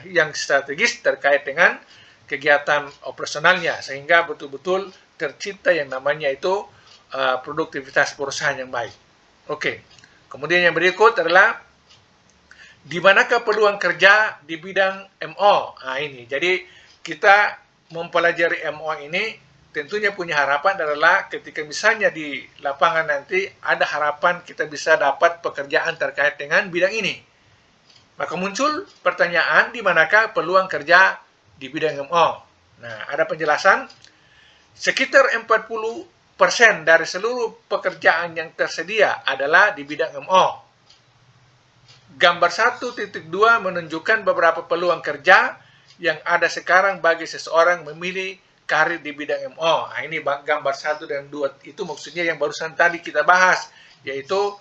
yang strategis terkait dengan kegiatan operasionalnya, sehingga betul-betul tercipta yang namanya itu produktivitas perusahaan yang baik. Oke. Kemudian yang berikut adalah di manakah peluang kerja di bidang MO. Nah, ini. Jadi kita mempelajari MO ini tentunya punya harapan adalah ketika misalnya di lapangan nanti ada harapan kita bisa dapat pekerjaan terkait dengan bidang ini. Maka muncul pertanyaan di manakah peluang kerja di bidang MO. Nah, ada penjelasan. Sekitar 40% dari seluruh pekerjaan yang tersedia adalah di bidang MO. Gambar 1.2 menunjukkan beberapa peluang kerja yang ada sekarang bagi seseorang memilih karir di bidang MO. Nah, ini gambar 1 dan 2 itu maksudnya yang barusan tadi kita bahas, yaitu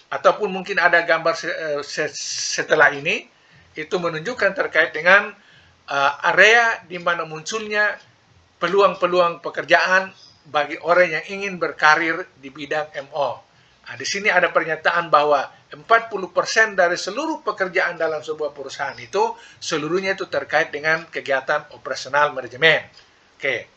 ataupun mungkin ada gambar setelah ini, itu menunjukkan terkait dengan area di mana munculnya peluang-peluang pekerjaan bagi orang yang ingin berkarir di bidang MO. Nah, di sini ada pernyataan bahwa 40% dari seluruh pekerjaan dalam sebuah perusahaan itu seluruhnya itu terkait dengan kegiatan operasional manajemen. Oke.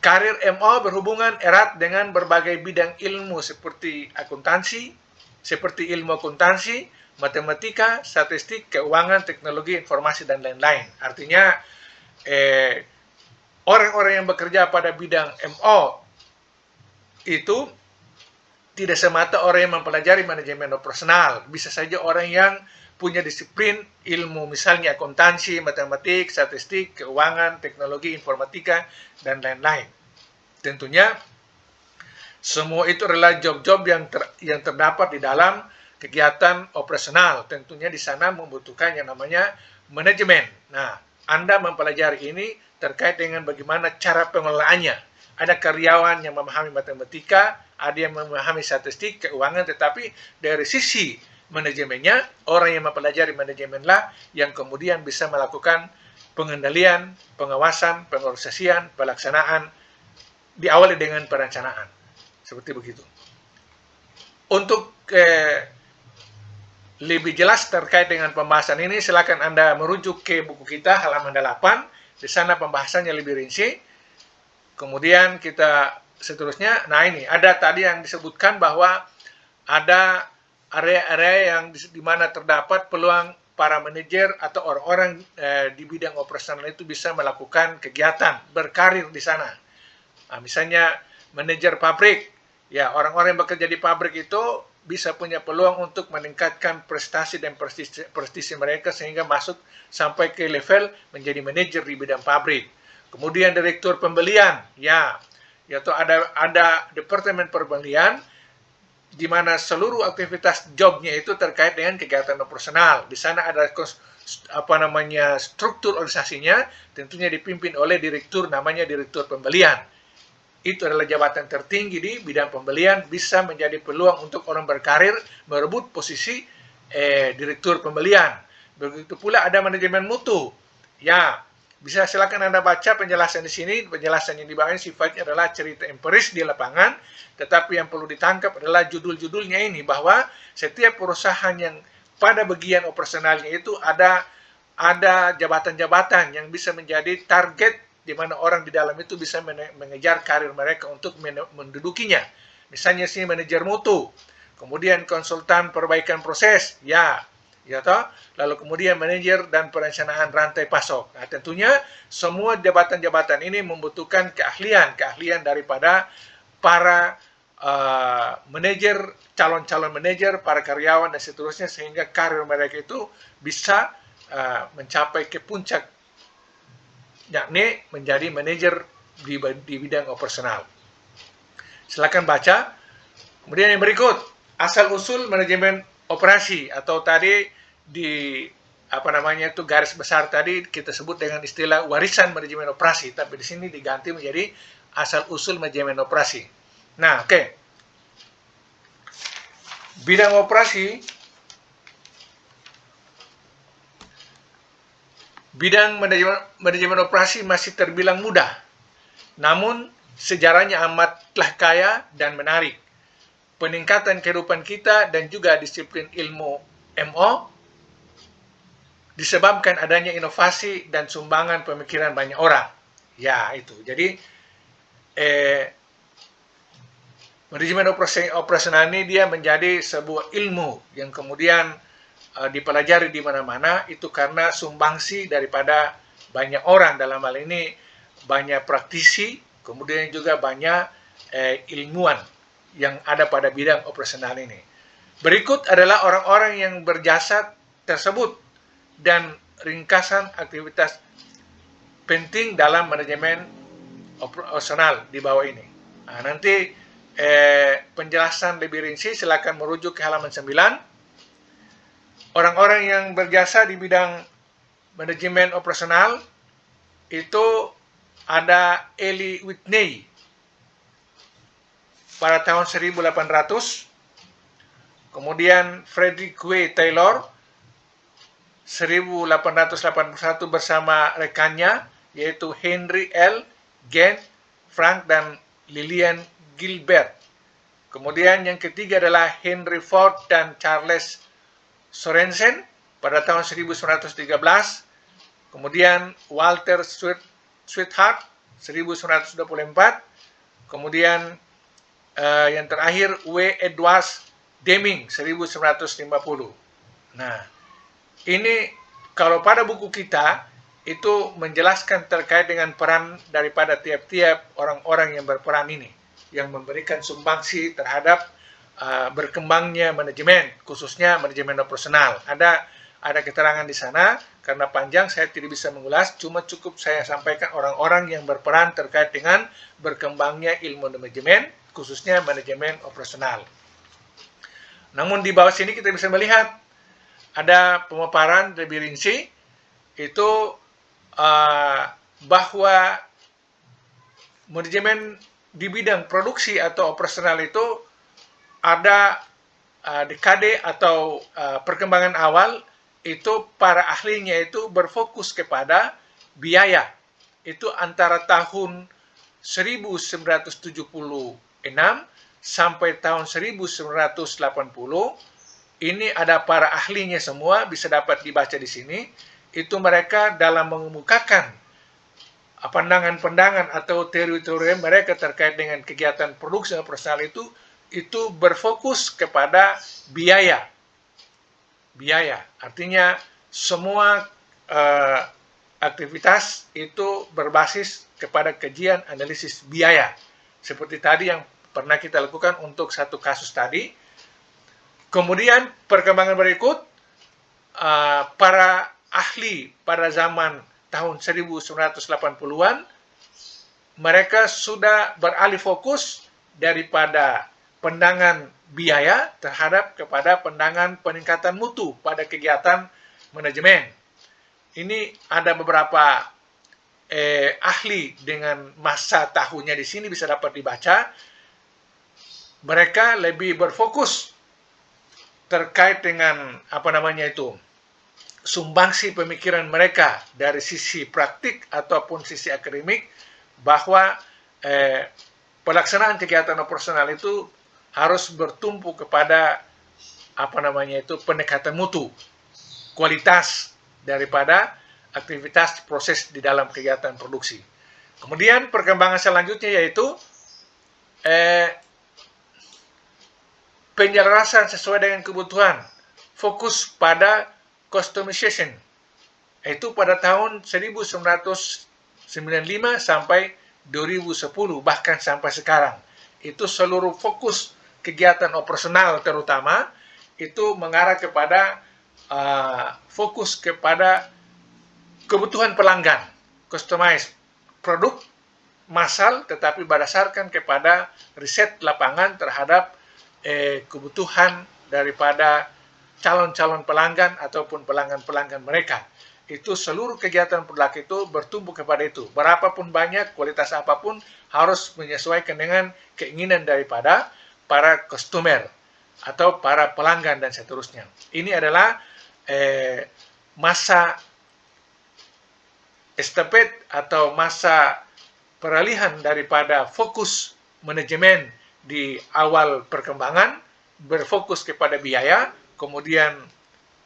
Karir MO berhubungan erat dengan berbagai bidang ilmu seperti akuntansi, seperti ilmu akuntansi, matematika, statistik, keuangan, teknologi, informasi, dan lain-lain. Artinya, orang-orang yang bekerja pada bidang MO itu tidak semata orang yang mempelajari manajemen operasional, bisa saja orang yang punya disiplin ilmu, misalnya akuntansi, matematik, statistik, keuangan, teknologi, informatika, dan lain-lain. Tentunya semua itu adalah job-job yang terdapat di dalam kegiatan operasional. Tentunya di sana membutuhkan yang namanya manajemen. Nah, Anda mempelajari ini terkait dengan bagaimana cara pengelolaannya. Ada karyawan yang memahami matematika, ada yang memahami statistik, keuangan, tetapi dari sisi manajemennya, orang yang mempelajari manajemenlah yang kemudian bisa melakukan pengendalian, pengawasan, pengorganisasian, pelaksanaan, diawali dengan perencanaan. Seperti begitu. Untuk lebih jelas terkait dengan pembahasan ini, silakan Anda merujuk ke buku kita halaman 8. Di sana pembahasannya lebih rinci. Kemudian kita seterusnya, nah ini ada tadi yang disebutkan bahwa ada area-area yang di mana terdapat peluang para manajer atau orang-orang di bidang operasional itu bisa melakukan kegiatan, berkarir di sana. Nah, misalnya manajer pabrik, ya orang-orang yang bekerja di pabrik itu bisa punya peluang untuk meningkatkan prestasi dan prestisi mereka sehingga masuk sampai ke level menjadi manajer di bidang pabrik. Kemudian direktur pembelian, yaitu ada departemen pembelian di mana seluruh aktivitas jobnya itu terkait dengan kegiatan operasional. Di sana ada struktur organisasinya, tentunya dipimpin oleh direktur, namanya direktur pembelian. Itu adalah jabatan tertinggi di bidang pembelian, bisa menjadi peluang untuk orang berkarir merebut posisi direktur pembelian. Begitu pula ada manajemen mutu. Ya, bisa silakan Anda baca penjelasan di sini. Penjelasan yang di bawah ini sifatnya adalah cerita empiris di lapangan, tetapi yang perlu ditangkap adalah judul-judulnya ini, bahwa setiap perusahaan yang pada bagian operasionalnya itu ada jabatan-jabatan yang bisa menjadi target di mana orang di dalam itu bisa mengejar karir mereka untuk mendudukinya. Misalnya sih manajer mutu, kemudian konsultan perbaikan proses, lalu kemudian manajer dan perencanaan rantai pasok. Nah, tentunya semua jabatan-jabatan ini membutuhkan keahlian daripada para manajer, calon-calon manajer, para karyawan dan seterusnya, sehingga karir mereka itu bisa mencapai ke puncak, yakni menjadi manajer di bidang operasional. Silakan baca. Kemudian yang berikut, asal-usul manajemen operasi, atau tadi garis besar tadi kita sebut dengan istilah warisan manajemen operasi, tapi di sini diganti menjadi asal-usul manajemen operasi. Nah, oke. Bidang operasi, bidang manajemen operasi masih terbilang mudah, namun sejarahnya amatlah kaya dan menarik. Peningkatan kehidupan kita dan juga disiplin ilmu MO disebabkan adanya inovasi dan sumbangan pemikiran banyak orang. Ya, itu. Jadi, manajemen operasional ini dia menjadi sebuah ilmu yang kemudian dipelajari di mana-mana, itu karena sumbangsi daripada banyak orang. Dalam hal ini banyak praktisi, kemudian juga banyak ilmuwan yang ada pada bidang operasional ini. Berikut adalah orang-orang yang berjasa tersebut dan ringkasan aktivitas penting dalam manajemen operasional di bawah ini. Nah, nanti penjelasan lebih rinci silakan merujuk ke halaman 9. Orang-orang yang berjasa di bidang manajemen operasional itu ada Eli Whitney pada tahun 1800, kemudian Frederick W. Taylor 1881 bersama rekannya yaitu Henry L. Gantt, Frank dan Lillian Gilbert. Kemudian yang ketiga adalah Henry Ford dan Charles Sorensen pada tahun 1913. Kemudian Walter Sweetheart 1924. Kemudian yang terakhir W. Edwards Deming 1950. Nah, ini kalau pada buku kita itu menjelaskan terkait dengan peran daripada tiap-tiap orang-orang yang berperan ini, yang memberikan sumbangsi terhadap berkembangnya manajemen, khususnya manajemen operasional. Ada keterangan di sana, karena panjang saya tidak bisa mengulas, cuma cukup saya sampaikan orang-orang yang berperan terkait dengan berkembangnya ilmu manajemen, khususnya manajemen operasional. Namun di bawah sini kita bisa melihat ada pemaparan lebih rinci, itu bahwa manajemen di bidang produksi atau operasional itu ada dekade atau perkembangan awal, itu para ahlinya itu berfokus kepada biaya. Itu antara tahun 1976 sampai tahun 1980. Ini ada para ahlinya semua, bisa dapat dibaca di sini. Itu mereka dalam mengemukakan pandangan-pandangan atau teori-teori mereka terkait dengan kegiatan produksi operasional itu berfokus kepada biaya. Biaya, artinya semua aktivitas itu berbasis kepada kajian analisis biaya. Seperti tadi yang pernah kita lakukan untuk satu kasus tadi. Kemudian perkembangan berikut, para ahli pada zaman tahun 1980-an, mereka sudah beralih fokus daripada pandangan biaya terhadap kepada pandangan peningkatan mutu pada kegiatan manajemen. Ini ada beberapa ahli dengan masa tahunnya di sini bisa dapat dibaca. Mereka lebih berfokus terkait dengan sumbangsi pemikiran mereka dari sisi praktik ataupun sisi akademik, bahwa pelaksanaan kegiatan operasional itu harus bertumpu kepada pendekatan mutu, kualitas daripada aktivitas proses di dalam kegiatan produksi. Kemudian perkembangan selanjutnya yaitu penyelarasan sesuai dengan kebutuhan, fokus pada customization, itu pada tahun 1995 sampai 2010, bahkan sampai sekarang. Itu seluruh fokus kegiatan operasional terutama itu mengarah kepada fokus kepada kebutuhan pelanggan, customize produk massal, tetapi berdasarkan kepada riset lapangan terhadap kebutuhan daripada calon-calon pelanggan ataupun pelanggan-pelanggan mereka. Itu seluruh kegiatan produk itu bertumbuh kepada itu. Berapapun banyak, kualitas apapun harus menyesuaikan dengan keinginan daripada para customer atau para pelanggan dan seterusnya. Ini adalah masa estafet atau masa peralihan daripada fokus manajemen di awal perkembangan, berfokus kepada biaya, kemudian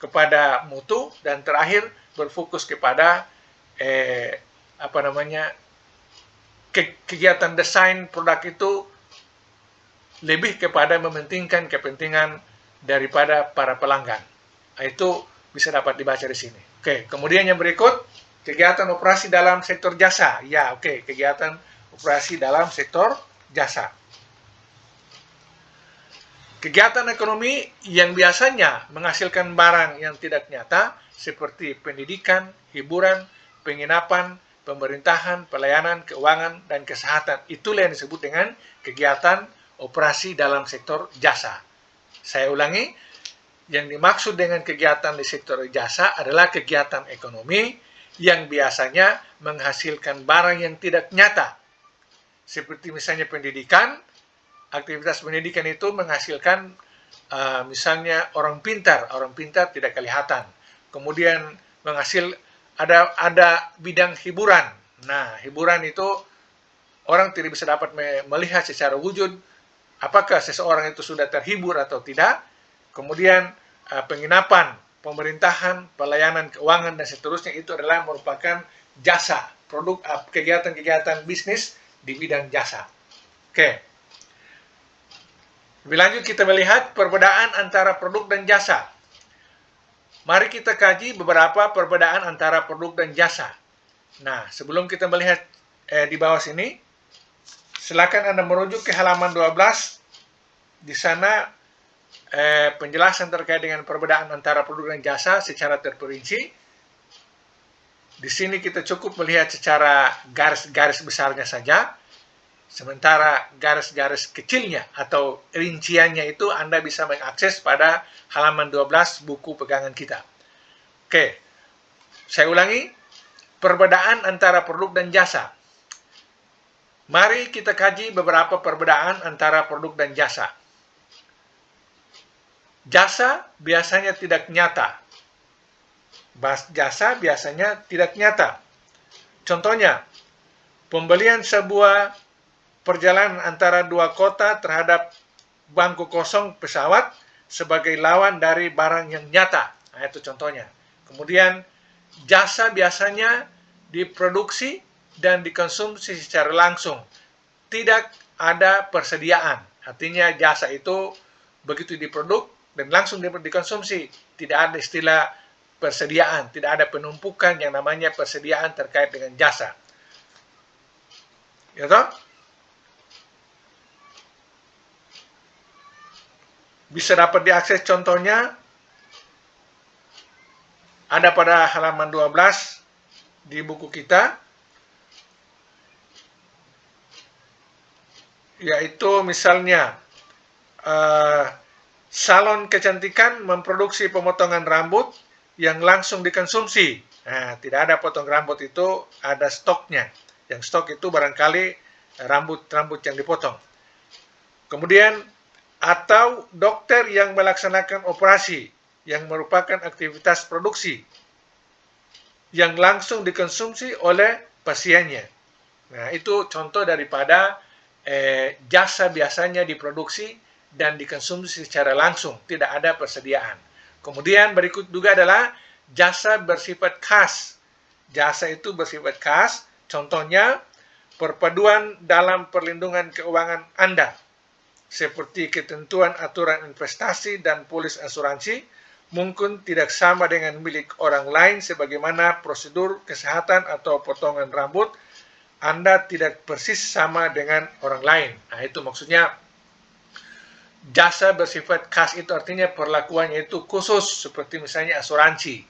kepada mutu, dan terakhir berfokus kepada kegiatan desain produk itu lebih kepada mementingkan kepentingan daripada para pelanggan. Itu bisa dapat dibaca di sini. Oke, kemudian yang berikut, kegiatan operasi dalam sektor jasa. Ya, oke, kegiatan operasi dalam sektor jasa. Kegiatan ekonomi yang biasanya menghasilkan barang yang tidak nyata seperti pendidikan, hiburan, penginapan, pemerintahan, pelayanan, keuangan, dan kesehatan. Itulah yang disebut dengan kegiatan operasi dalam sektor jasa. Saya ulangi, yang dimaksud dengan kegiatan di sektor jasa adalah kegiatan ekonomi yang biasanya menghasilkan barang yang tidak nyata. Seperti misalnya pendidikan, aktivitas pendidikan itu menghasilkan misalnya orang pintar tidak kelihatan. Kemudian ada bidang hiburan. Nah, hiburan itu orang tidak bisa dapat melihat secara wujud apakah seseorang itu sudah terhibur atau tidak. Kemudian penginapan, pemerintahan, pelayanan keuangan, dan seterusnya itu adalah merupakan jasa, produk kegiatan-kegiatan bisnis di bidang jasa. Oke. Lebih lanjut kita melihat perbedaan antara produk dan jasa. Mari kita kaji beberapa perbedaan antara produk dan jasa. Nah, sebelum kita melihat di bawah sini, silakan Anda merujuk ke halaman 12. Di sana penjelasan terkait dengan perbedaan antara produk dan jasa secara terperinci. Di sini kita cukup melihat secara garis-garis besarnya saja. Sementara garis-garis kecilnya atau rinciannya itu Anda bisa mengakses pada halaman 12 buku pegangan kita. Oke, saya ulangi, perbedaan antara produk dan jasa. Mari kita kaji beberapa perbedaan antara produk dan jasa. Jasa biasanya tidak nyata. Jasa biasanya tidak nyata. Contohnya, pembelian sebuah perjalanan antara dua kota terhadap bangku kosong pesawat sebagai lawan dari barang yang nyata. Nah, itu contohnya. Kemudian, jasa biasanya diproduksi dan dikonsumsi secara langsung. Tidak ada persediaan. Artinya jasa itu begitu diproduk dan langsung dikonsumsi. Tidak ada istilah persediaan. Tidak ada penumpukan yang namanya persediaan terkait dengan jasa. Ya toh? Bisa dapat diakses contohnya ada pada halaman 12 di buku kita, yaitu misalnya salon kecantikan memproduksi pemotongan rambut yang langsung dikonsumsi. Nah, tidak ada potong rambut itu, ada stoknya. Yang stok itu barangkali rambut yang dipotong. Kemudian, atau dokter yang melaksanakan operasi yang merupakan aktivitas produksi yang langsung dikonsumsi oleh pasiennya. Nah, itu contoh daripada jasa biasanya diproduksi dan dikonsumsi secara langsung, tidak ada persediaan. Kemudian berikut juga adalah jasa bersifat khas. Jasa itu bersifat khas, contohnya perpaduan dalam perlindungan keuangan Anda, seperti ketentuan aturan investasi dan polis asuransi, mungkin tidak sama dengan milik orang lain sebagaimana prosedur kesehatan atau potongan rambut Anda tidak persis sama dengan orang lain. Nah, itu maksudnya jasa bersifat khas itu artinya perlakuannya itu khusus, seperti misalnya asuransi.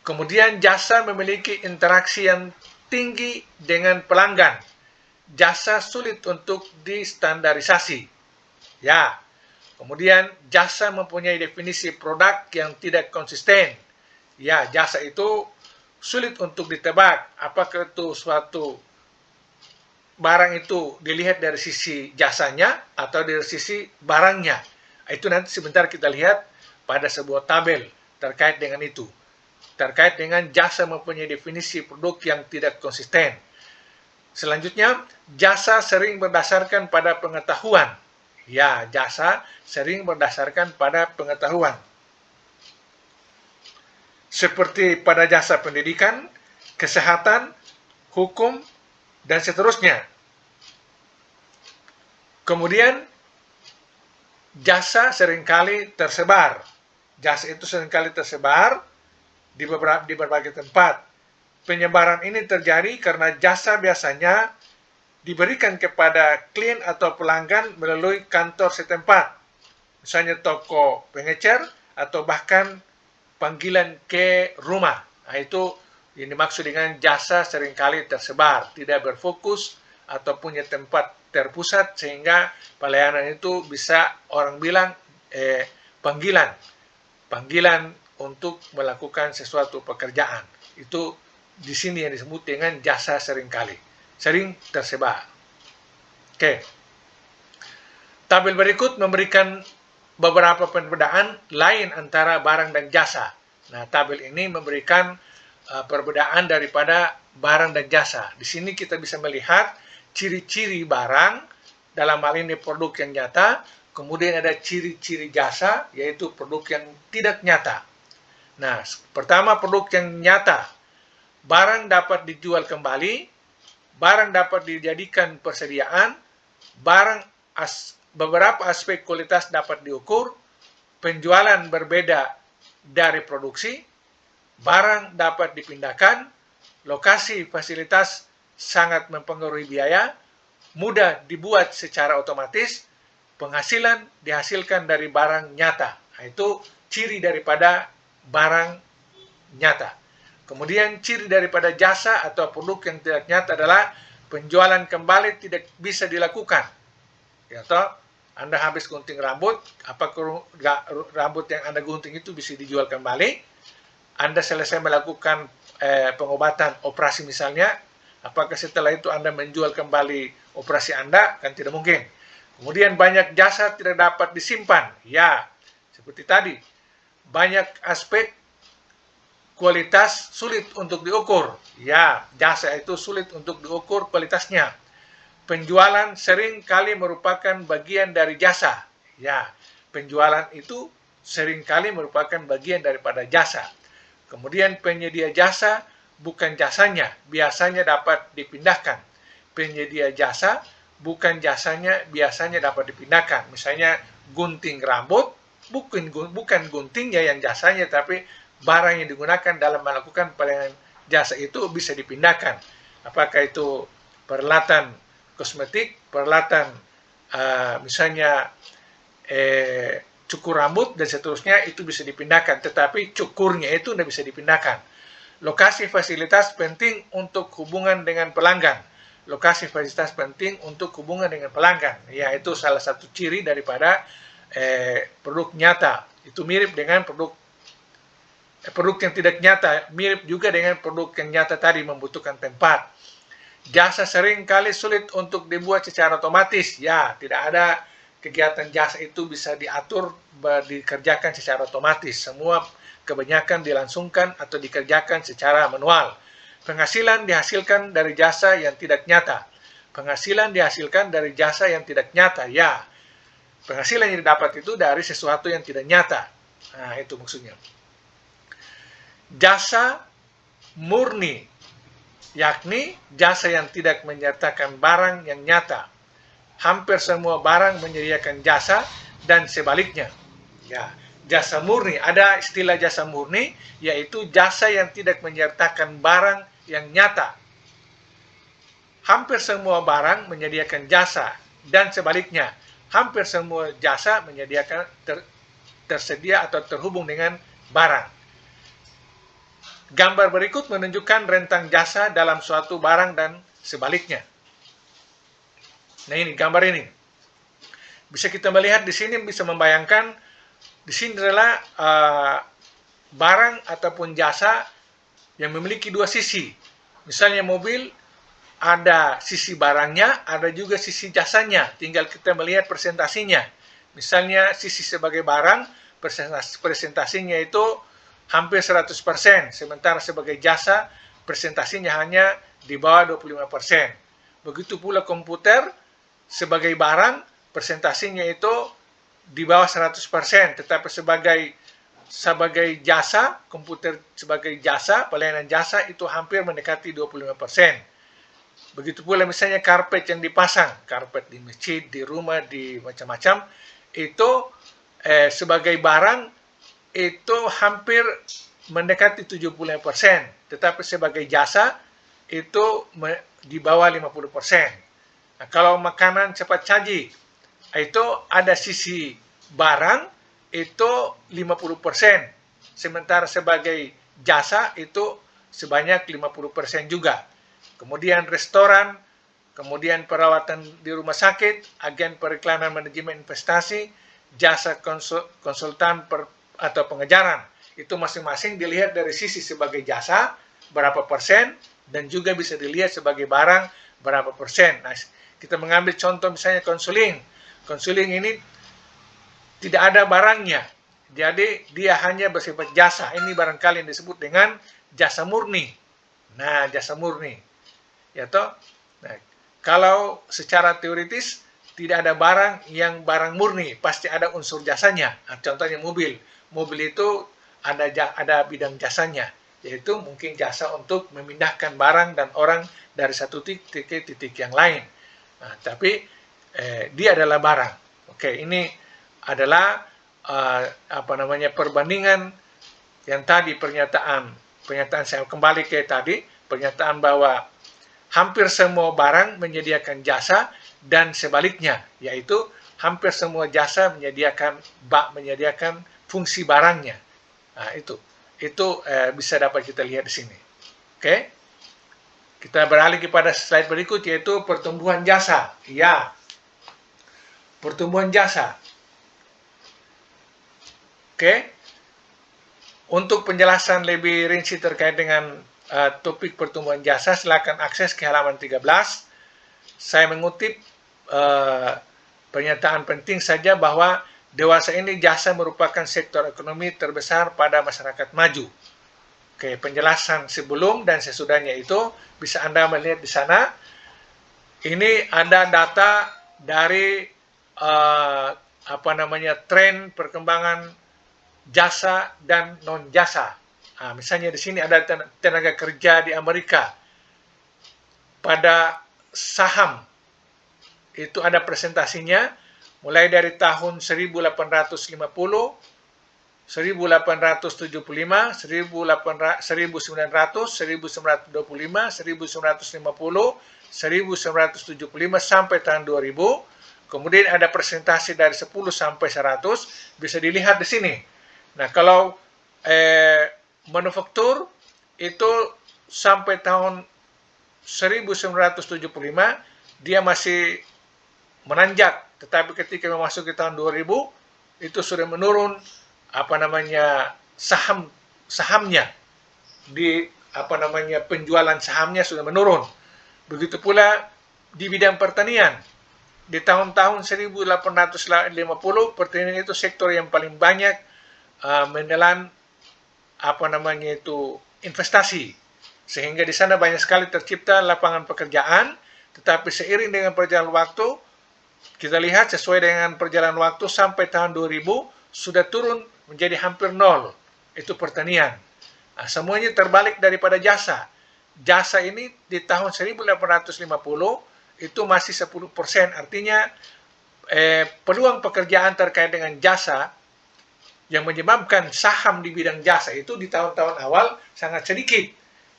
Kemudian jasa memiliki interaksi yang tinggi dengan pelanggan. Jasa sulit untuk distandarisasi. Ya. Kemudian jasa mempunyai definisi produk yang tidak konsisten. Ya, jasa itu sulit untuk ditebak. Apakah itu suatu barang itu dilihat dari sisi jasanya atau dari sisi barangnya. Itu nanti sebentar kita lihat pada sebuah tabel terkait dengan itu. Terkait dengan jasa mempunyai definisi produk yang tidak konsisten. Selanjutnya, jasa sering berdasarkan pada pengetahuan. Ya, jasa sering berdasarkan pada pengetahuan. Seperti pada jasa pendidikan, kesehatan, hukum, dan seterusnya. Kemudian, jasa seringkali tersebar. Jasa itu seringkali tersebar di berbagai tempat. Penyebaran ini terjadi karena jasa biasanya diberikan kepada klien atau pelanggan melalui kantor setempat, misalnya toko pengecer atau bahkan panggilan ke rumah. Nah, itu yang dimaksud dengan jasa seringkali tersebar, tidak berfokus atau punya tempat terpusat sehingga pelayanan itu bisa orang bilang panggilan untuk melakukan sesuatu pekerjaan. Itu di sini yang disebut dengan jasa seringkali. Sering tersebar. Oke. Tabel berikut memberikan beberapa perbedaan lain antara barang dan jasa. Nah, tabel ini memberikan perbedaan daripada barang dan jasa. Di sini kita bisa melihat ciri-ciri barang, dalam hal ini produk yang nyata, kemudian ada ciri-ciri jasa, yaitu produk yang tidak nyata. Nah, pertama produk yang nyata. Barang dapat dijual kembali, barang dapat dijadikan persediaan, beberapa aspek kualitas dapat diukur, penjualan berbeda dari produksi, barang dapat dipindahkan, lokasi fasilitas sangat mempengaruhi biaya, mudah dibuat secara otomatis, penghasilan dihasilkan dari barang nyata. Nah, itu ciri daripada barang nyata. Kemudian ciri daripada jasa atau produk yang tidak nyata adalah penjualan kembali tidak bisa dilakukan. Ya toh, Anda habis gunting rambut, apakah rambut yang Anda gunting itu bisa dijual kembali? Anda selesai melakukan pengobatan operasi misalnya, apakah setelah itu Anda menjual kembali operasi Anda? Kan tidak mungkin. Kemudian banyak jasa tidak dapat disimpan. Ya, seperti tadi. Banyak aspek kualitas sulit untuk diukur. Ya, jasa itu sulit untuk diukur kualitasnya. Penjualan sering kali merupakan bagian dari jasa. Ya, penjualan itu sering kali merupakan bagian daripada jasa. Kemudian penyedia jasa bukan jasanya, biasanya dapat dipindahkan. Penyedia jasa bukan jasanya, biasanya dapat dipindahkan. Misalnya gunting rambut, bukan guntingnya yang jasanya, tapi barang yang digunakan dalam melakukan pelayanan jasa itu bisa dipindahkan. Apakah itu peralatan kosmetik, peralatan misalnya cukur rambut dan seterusnya, itu bisa dipindahkan, tetapi cukurnya itu tidak bisa dipindahkan. Lokasi fasilitas penting untuk hubungan dengan pelanggan. Lokasi fasilitas penting untuk hubungan dengan pelanggan. Ya, itu salah satu ciri daripada produk nyata. Itu mirip dengan produk yang tidak nyata, mirip juga dengan produk yang nyata tadi, membutuhkan tempat. Jasa sering kali sulit untuk dibuat secara otomatis. Ya, tidak ada kegiatan jasa itu bisa diatur, dikerjakan secara otomatis. Semua kebanyakan dilangsungkan atau dikerjakan secara manual. Penghasilan dihasilkan dari jasa yang tidak nyata. Penghasilan dihasilkan dari jasa yang tidak nyata. Ya, penghasilan yang didapat itu dari sesuatu yang tidak nyata. Nah, itu maksudnya. Jasa murni, yakni jasa yang tidak menyertakan barang yang nyata. Hampir semua barang menyediakan jasa dan sebaliknya. Ya, jasa murni, ada istilah jasa murni, yaitu jasa yang tidak menyertakan barang yang nyata. Hampir semua barang menyediakan jasa dan sebaliknya. Hampir semua jasa menyediakan tersedia atau terhubung dengan barang. Gambar berikut menunjukkan rentang jasa dalam suatu barang dan sebaliknya. Nah, ini gambar ini. Bisa kita melihat di sini, bisa membayangkan di sini adalah barang ataupun jasa yang memiliki dua sisi. Misalnya mobil, ada sisi barangnya, ada juga sisi jasanya. Tinggal kita melihat presentasinya. Misalnya sisi sebagai barang, presentasinya itu hampir 100%, sementara sebagai jasa presentasinya hanya di bawah 25%. Begitu pula komputer sebagai barang, presentasinya itu di bawah 100%, tetapi sebagai jasa, komputer sebagai jasa, pelayanan jasa itu hampir mendekati 25%. Begitu pula misalnya karpet yang dipasang, karpet di masjid, di rumah, di macam-macam, itu sebagai barang itu hampir mendekati 75%, tetapi sebagai jasa itu di bawah 50%. Nah, kalau makanan cepat saji, itu ada sisi barang itu 50%, sementara sebagai jasa itu sebanyak 50% juga. Kemudian restoran, kemudian perawatan di rumah sakit, agen periklanan manajemen investasi, jasa konsultan atau pengejaran, itu masing-masing dilihat dari sisi sebagai jasa berapa persen, dan juga bisa dilihat sebagai barang berapa persen. Nah, kita mengambil contoh misalnya konseling. Konseling ini tidak ada barangnya, jadi dia hanya bersifat jasa. Ini barangkali yang disebut dengan jasa murni. Nah, jasa murni, ya toh. Nah, kalau secara teoritis tidak ada barang yang barang murni, pasti ada unsur jasanya. Nah, contohnya mobil. Mobil itu ada bidang jasanya, yaitu mungkin jasa untuk memindahkan barang dan orang dari satu titik ke titik yang lain. Nah, tapi dia adalah barang. Oke, ini adalah perbandingan yang tadi pernyataan saya kembali ke tadi, pernyataan bahwa hampir semua barang menyediakan jasa dan sebaliknya, yaitu hampir semua jasa menyediakan fungsi barangnya. Nah, itu bisa dapat kita lihat di sini. Oke. Kita beralih kepada slide berikut, yaitu pertumbuhan jasa. Ya, pertumbuhan jasa. Oke. Untuk penjelasan lebih rinci terkait dengan topik pertumbuhan jasa, silakan akses ke halaman 13. Saya mengutip pernyataan penting saja bahwa dewasa ini jasa merupakan sektor ekonomi terbesar pada masyarakat maju. Oke, penjelasan sebelum dan sesudahnya itu bisa Anda melihat di sana. Ini ada data dari tren perkembangan jasa dan non jasa. Nah, misalnya di sini ada tenaga kerja di Amerika. Pada saham itu ada presentasinya mulai dari tahun 1850, 1875, 1900, 1925, 1950, 1975 sampai tahun 2000. Kemudian ada presentasi dari 10 sampai 100, bisa dilihat di sini. Nah, kalau manufaktur itu sampai tahun 1975 dia masih menanjak, tetapi ketika memasuki tahun 2000 itu sudah menurun sahamnya di penjualan sahamnya sudah menurun. Begitu pula di bidang pertanian. Di tahun-tahun 1850 pertanian itu sektor yang paling banyak menelan investasi, sehingga di sana banyak sekali tercipta lapangan pekerjaan. Tetapi seiring dengan perjalanan waktu, kita lihat sesuai dengan perjalanan waktu sampai tahun 2000 sudah turun menjadi hampir nol. Itu pertanian. Nah, semuanya terbalik daripada jasa. Jasa ini di tahun 1850 itu masih 10%, artinya peluang pekerjaan terkait dengan jasa yang menyebabkan saham di bidang jasa itu di tahun-tahun awal sangat sedikit.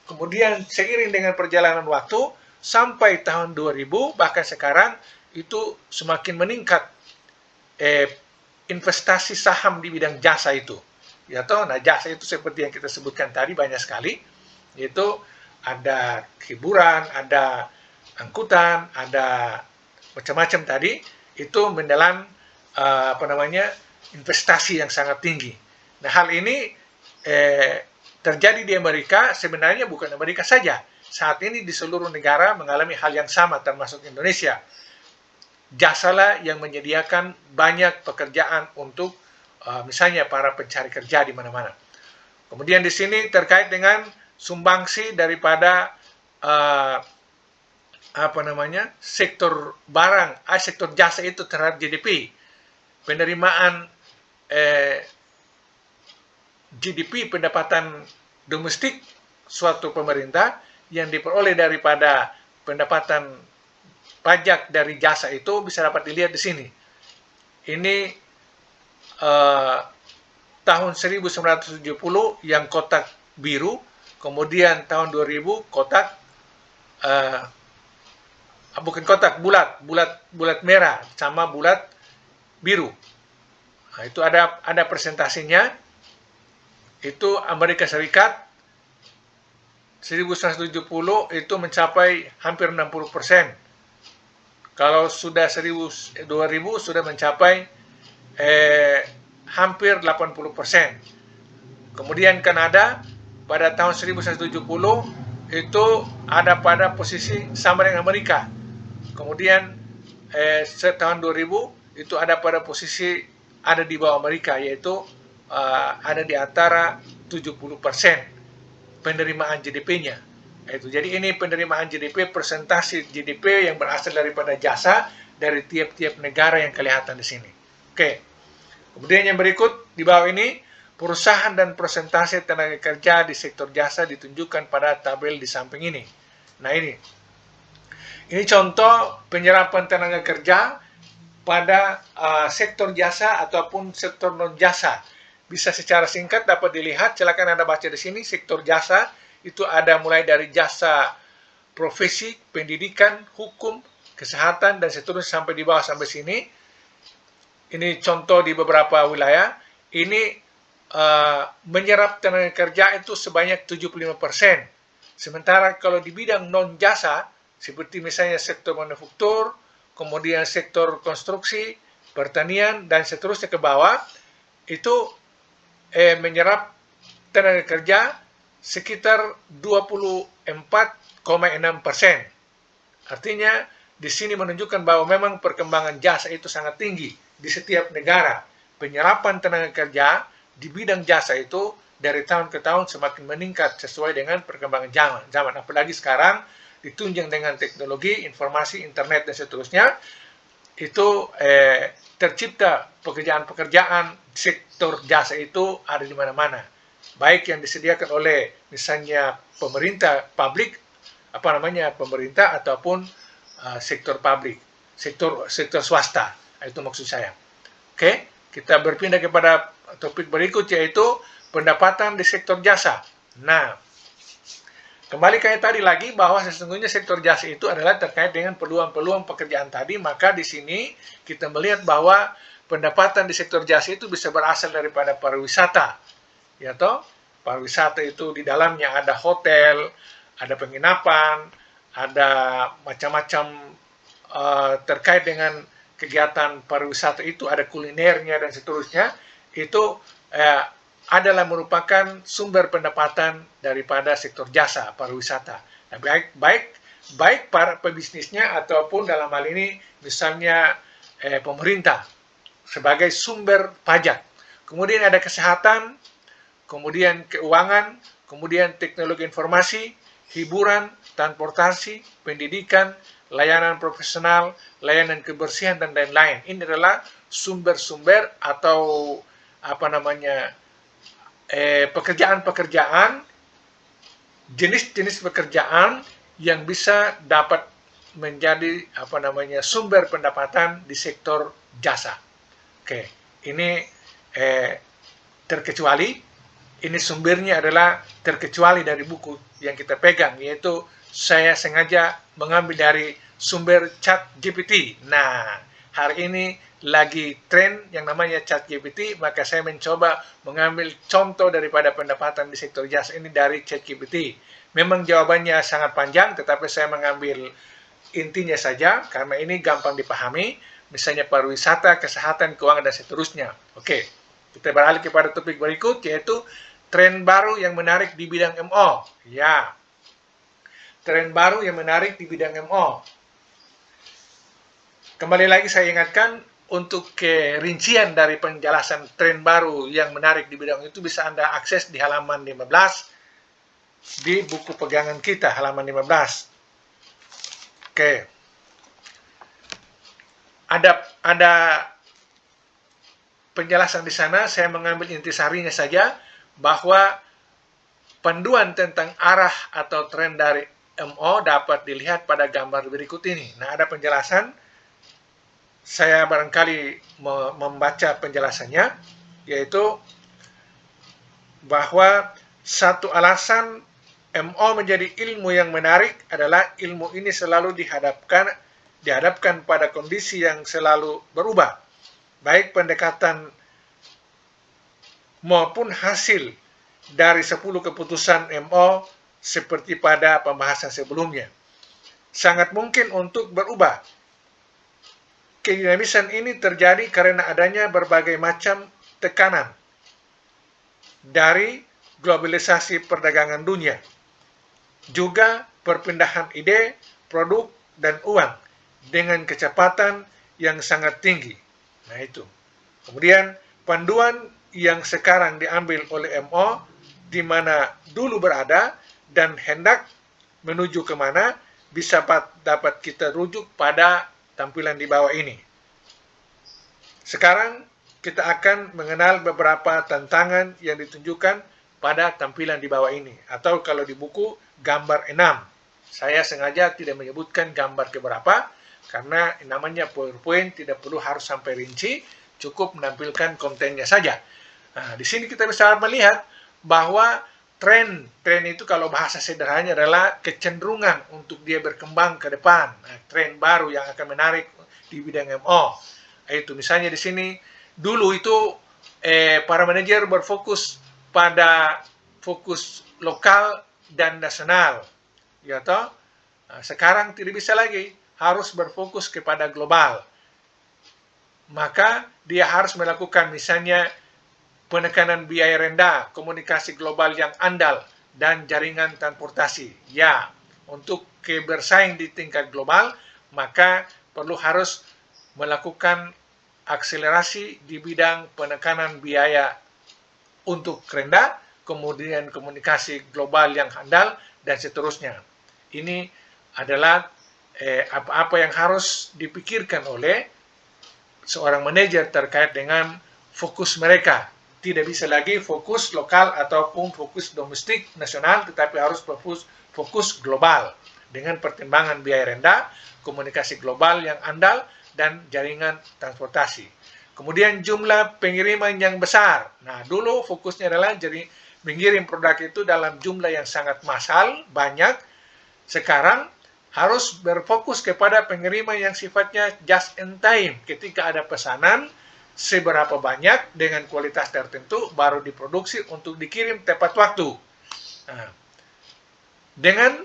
Kemudian seiring dengan perjalanan waktu sampai tahun 2000 bahkan sekarang itu semakin meningkat investasi saham di bidang jasa itu. Ya toh, nah jasa itu seperti yang kita sebutkan tadi banyak sekali, yaitu ada hiburan, ada angkutan, ada macam-macam tadi, itu menelan investasi yang sangat tinggi. Nah, hal ini terjadi di Amerika, sebenarnya bukan Amerika saja. Saat ini di seluruh negara mengalami hal yang sama, termasuk Indonesia. Jasalah yang menyediakan banyak pekerjaan untuk misalnya para pencari kerja di mana-mana. Kemudian di sini terkait dengan sumbangsi daripada sektor barang, sektor jasa itu terhadap GDP. Penerimaan GDP, pendapatan domestik suatu pemerintah yang diperoleh daripada pendapatan pajak dari jasa itu bisa dapat dilihat di sini. Ini tahun 1970 yang kotak biru, kemudian tahun 2000 kotak bulat merah sama bulat biru. Nah, itu ada presentasinya. Itu Amerika Serikat 1970 itu mencapai hampir 60%. Kalau sudah 2000 sudah mencapai hampir 80%. Kemudian Kanada pada tahun 1970 itu ada pada posisi sama dengan Amerika. Kemudian tahun 2000 itu ada pada posisi ada di bawah Amerika, yaitu ada di antara 70% penerimaan GDP-nya. Jadi ini penerimaan GDP, presentasi GDP yang berasal daripada jasa dari tiap-tiap negara yang kelihatan di sini. Oke. Kemudian yang berikut di bawah ini, perusahaan dan persentase tenaga kerja di sektor jasa ditunjukkan pada tabel di samping ini. Nah, ini contoh penyerapan tenaga kerja pada sektor jasa ataupun sektor non-jasa. Bisa secara singkat dapat dilihat, silakan Anda baca di sini. Sektor jasa itu ada mulai dari jasa profesi, pendidikan, hukum, kesehatan, dan seterusnya sampai di bawah sampai sini. Ini contoh di beberapa wilayah. Ini menyerap tenaga kerja itu sebanyak 75%. Sementara kalau di bidang non-jasa, seperti misalnya sektor manufaktur, kemudian sektor konstruksi, pertanian, dan seterusnya ke bawah, itu menyerap tenaga kerja sekitar 24,6%. Artinya, di sini menunjukkan bahwa memang perkembangan jasa itu sangat tinggi di setiap negara. Penyerapan tenaga kerja di bidang jasa itu dari tahun ke tahun semakin meningkat sesuai dengan perkembangan zaman. Apalagi sekarang ditunjang dengan teknologi, informasi, internet, dan seterusnya, itu tercipta pekerjaan-pekerjaan sektor jasa itu ada di mana-mana. Baik yang disediakan oleh misalnya pemerintah pemerintah ataupun sektor publik, sektor swasta. Itu maksud saya. Oke, kita berpindah kepada topik berikut, yaitu pendapatan di sektor jasa. Nah, kembali kayak tadi lagi bahwa sesungguhnya sektor jasa itu adalah terkait dengan peluang-peluang pekerjaan tadi. Maka di sini kita melihat bahwa pendapatan di sektor jasa itu bisa berasal daripada pariwisata. Ya toh? Pariwisata itu di dalamnya ada hotel, ada penginapan, ada macam-macam terkait dengan kegiatan pariwisata itu, ada kulinernya dan seterusnya. Itu adalah merupakan sumber pendapatan daripada sektor jasa pariwisata. Nah, baik para pebisnisnya ataupun dalam hal ini misalnya pemerintah sebagai sumber pajak. Kemudian ada kesehatan, kemudian keuangan, kemudian teknologi informasi, hiburan, transportasi, pendidikan, layanan profesional, layanan kebersihan, dan lain-lain. Ini adalah sumber-sumber atau pekerjaan-pekerjaan, jenis-jenis pekerjaan yang bisa dapat menjadi sumber pendapatan di sektor jasa. Oke, ini ini sumbernya adalah terkecuali dari buku yang kita pegang, yaitu saya sengaja mengambil dari sumber ChatGPT. Nah, hari ini lagi tren yang namanya ChatGPT, maka saya mencoba mengambil contoh daripada pendapatan di sektor jasa ini dari ChatGPT. Memang jawabannya sangat panjang, tetapi saya mengambil intinya saja, karena ini gampang dipahami, misalnya pariwisata, kesehatan, keuangan, dan seterusnya. Oke, kita beralih kepada topik berikut, yaitu tren baru yang menarik di bidang MO. Ya, tren baru yang menarik di bidang MO. Kembali lagi saya ingatkan, untuk kerincian dari penjelasan tren baru yang menarik di bidang itu bisa Anda akses di halaman 15 di buku pegangan kita, halaman 15. Oke. Ada penjelasan di sana, saya mengambil intisarinya saja, bahwa panduan tentang arah atau tren dari MO dapat dilihat pada gambar berikut ini. Nah, ada penjelasan. Saya barangkali membaca penjelasannya, yaitu bahwa satu alasan MO menjadi ilmu yang menarik adalah ilmu ini selalu dihadapkan pada kondisi yang selalu berubah, baik pendekatan maupun hasil dari 10 keputusan MO seperti pada pembahasan sebelumnya. Sangat mungkin untuk berubah. Kedinamisan ini terjadi karena adanya berbagai macam tekanan dari globalisasi perdagangan dunia, juga perpindahan ide, produk, dan uang dengan kecepatan yang sangat tinggi. Nah itu. Kemudian panduan yang sekarang diambil oleh MO, di mana dulu berada dan hendak menuju kemana, bisa dapat kita rujuk pada tampilan di bawah ini. Sekarang kita akan mengenal beberapa tantangan yang ditunjukkan pada tampilan di bawah ini, atau kalau di buku gambar 6. Saya sengaja tidak menyebutkan gambar keberapa, Karena namanya PowerPoint tidak perlu harus sampai rinci, cukup menampilkan kontennya saja. Nah, di sini kita bisa melihat bahwa tren itu kalau bahasa sederhananya adalah kecenderungan untuk dia berkembang ke depan. Nah, tren baru yang akan menarik di bidang MO. Itu misalnya di sini dulu itu para manajer berfokus pada fokus lokal dan nasional, ya toh. Nah, sekarang tidak bisa lagi, harus berfokus kepada global. Maka dia harus melakukan misalnya penekanan biaya rendah, komunikasi global yang andal, dan jaringan transportasi. Ya, untuk bersaing di tingkat global, maka perlu harus melakukan akselerasi di bidang penekanan biaya untuk rendah, kemudian komunikasi global yang handal, dan seterusnya. Ini adalah apa-apa yang harus dipikirkan oleh seorang manajer terkait dengan fokus mereka. Tidak bisa lagi fokus lokal ataupun fokus domestik nasional, tetapi harus fokus global dengan pertimbangan biaya rendah, komunikasi global yang andal, dan jaringan transportasi. Kemudian jumlah pengiriman yang besar. Nah, dulu fokusnya adalah jadi mengirim produk itu dalam jumlah yang sangat massal, banyak. Sekarang harus berfokus kepada pengiriman yang sifatnya just in time. Ketika ada pesanan, seberapa banyak dengan kualitas tertentu baru diproduksi untuk dikirim tepat waktu. Nah, dengan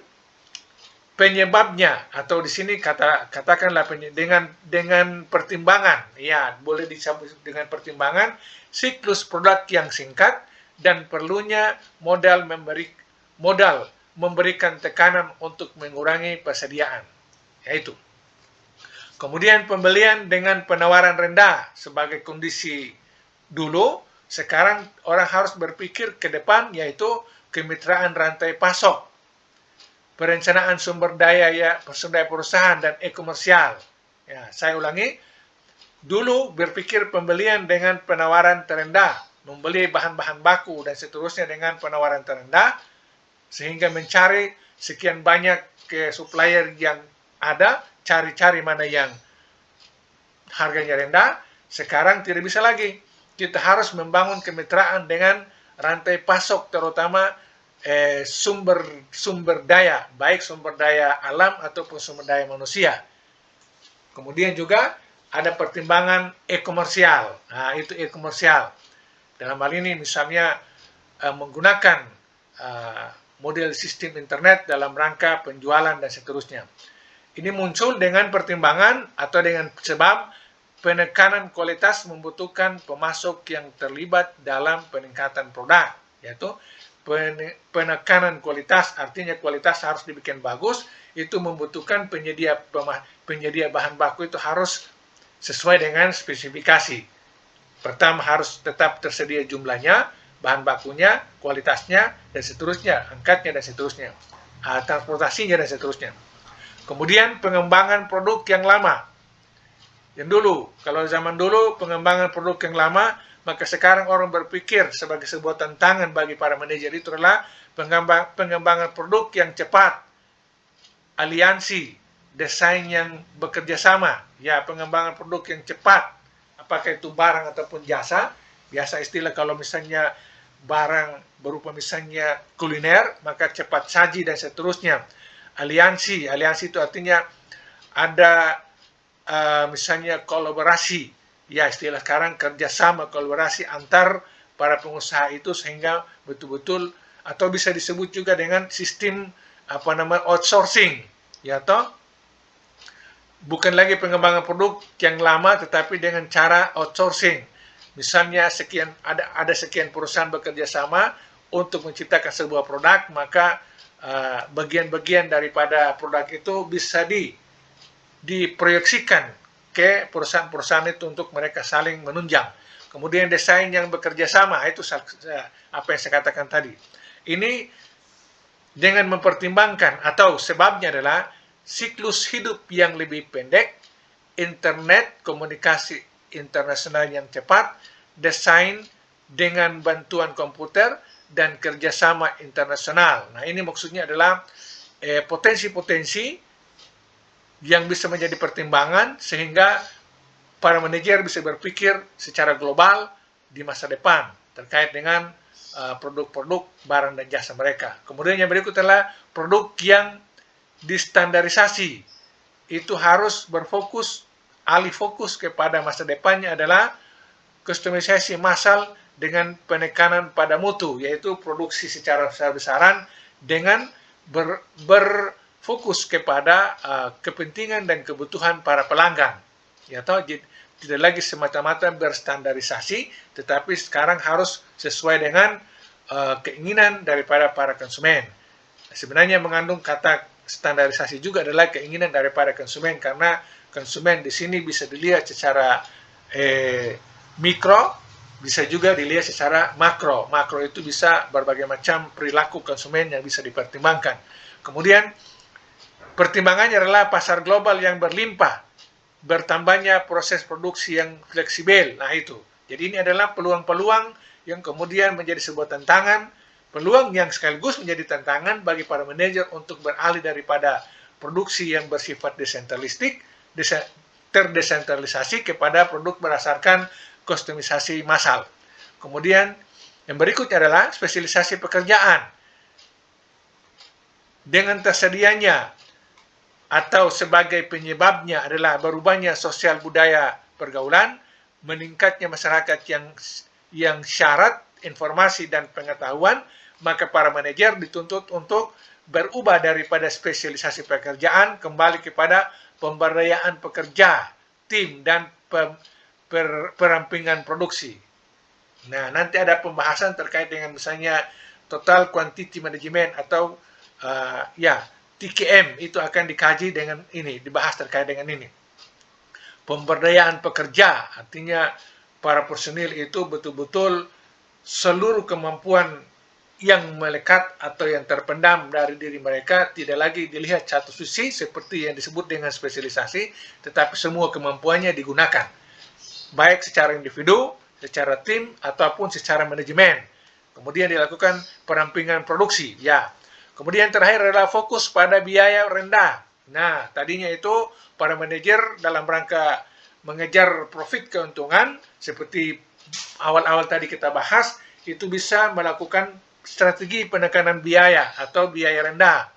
penyebabnya atau di sini katakanlah dengan pertimbangan, ya boleh disebut dengan pertimbangan siklus produk yang singkat dan perlunya modal memberikan tekanan untuk mengurangi persediaan, yaitu kemudian pembelian dengan penawaran rendah sebagai kondisi dulu. Sekarang orang harus berpikir ke depan, yaitu kemitraan rantai pasok, perencanaan sumber daya perusahaan, dan e-komersial. Ya, saya ulangi, dulu berpikir pembelian dengan penawaran terendah, membeli bahan-bahan baku dan seterusnya dengan penawaran terendah, sehingga mencari sekian banyak ke supplier yang ada, cari-cari mana yang harganya rendah. Sekarang tidak bisa lagi. Kita harus membangun kemitraan dengan rantai pasok, terutama sumber daya, baik sumber daya alam ataupun sumber daya manusia. Kemudian juga ada pertimbangan e-komersial. Nah, itu e-komersial. Dalam hal ini misalnya menggunakan model sistem internet dalam rangka penjualan dan seterusnya. Ini muncul dengan pertimbangan atau dengan sebab penekanan kualitas membutuhkan pemasok yang terlibat dalam peningkatan produk, yaitu penekanan kualitas, artinya kualitas harus dibikin bagus, itu membutuhkan penyedia bahan baku itu harus sesuai dengan spesifikasi. Pertama harus tetap tersedia jumlahnya, bahan bakunya, kualitasnya, dan seterusnya, angkatnya, dan seterusnya, transportasinya, dan seterusnya. Kemudian pengembangan produk yang lama. Yang dulu, kalau zaman dulu pengembangan produk yang lama, maka sekarang orang berpikir sebagai sebuah tantangan bagi para manajer itu adalah pengembangan produk yang cepat, aliansi, desain yang bekerja sama, ya pengembangan produk yang cepat, apakah itu barang ataupun jasa. Biasa istilah kalau misalnya barang berupa misalnya kuliner, maka cepat saji dan seterusnya. Aliansi itu artinya ada misalnya kolaborasi, ya istilah sekarang kerjasama, kolaborasi antar para pengusaha itu sehingga betul-betul, atau bisa disebut juga dengan sistem outsourcing, ya toh, bukan lagi pengembangan produk yang lama tetapi dengan cara outsourcing. Misalnya ada sekian perusahaan bekerja sama untuk menciptakan sebuah produk, maka bagian-bagian daripada produk itu bisa diproyeksikan ke perusahaan-perusahaan itu untuk mereka saling menunjang. Kemudian desain yang bekerja sama, itu apa yang saya katakan tadi. Ini dengan mempertimbangkan atau sebabnya adalah siklus hidup yang lebih pendek, internet, komunikasi internasional yang cepat, desain dengan bantuan komputer, dan kerjasama internasional. Nah, ini maksudnya adalah potensi-potensi yang bisa menjadi pertimbangan sehingga para manajer bisa berpikir secara global di masa depan terkait dengan produk-produk barang dan jasa mereka. Kemudian yang berikut adalah produk yang distandarisasi. Itu harus berfokus, alih fokus kepada masa depannya adalah kustomisasi massal dengan penekanan pada mutu, yaitu produksi secara besar-besaran dengan berfokus kepada kepentingan dan kebutuhan para pelanggan. Ya, toh tidak lagi semata-mata berstandarisasi, tetapi sekarang harus sesuai dengan keinginan daripada para konsumen. Sebenarnya mengandung kata standarisasi juga adalah keinginan daripada konsumen, karena konsumen di sini bisa dilihat secara mikro, bisa juga dilihat secara makro. Makro itu bisa berbagai macam perilaku konsumen yang bisa dipertimbangkan. Kemudian pertimbangannya adalah pasar global yang berlimpah, bertambahnya proses produksi yang fleksibel. Nah itu. Jadi ini adalah peluang-peluang yang kemudian menjadi sebuah tantangan, peluang yang sekaligus menjadi tantangan bagi para manajer untuk beralih daripada produksi yang bersifat terdesentralisasi kepada produk berdasarkan kustomisasi massal. Kemudian yang berikutnya adalah spesialisasi pekerjaan. Dengan tersedianya atau sebagai penyebabnya adalah berubahnya sosial budaya pergaulan, meningkatnya masyarakat yang syarat informasi dan pengetahuan, maka para manajer dituntut untuk berubah daripada spesialisasi pekerjaan kembali kepada pemberdayaan pekerja, tim, dan perampingan produksi. Nah, nanti ada pembahasan terkait dengan misalnya total quantity management atau TQM, itu akan dikaji dengan ini, dibahas terkait dengan ini. Pemberdayaan pekerja, artinya para personil itu betul-betul seluruh kemampuan yang melekat atau yang terpendam dari diri mereka tidak lagi dilihat satu sisi seperti yang disebut dengan spesialisasi, tetapi semua kemampuannya digunakan, baik secara individu, secara tim, ataupun secara manajemen. Kemudian dilakukan perampingan produksi, ya. Kemudian terakhir adalah fokus pada biaya rendah. Nah, tadinya itu para manajer dalam rangka mengejar profit keuntungan, seperti awal-awal tadi kita bahas, itu bisa melakukan strategi penekanan biaya atau biaya rendah.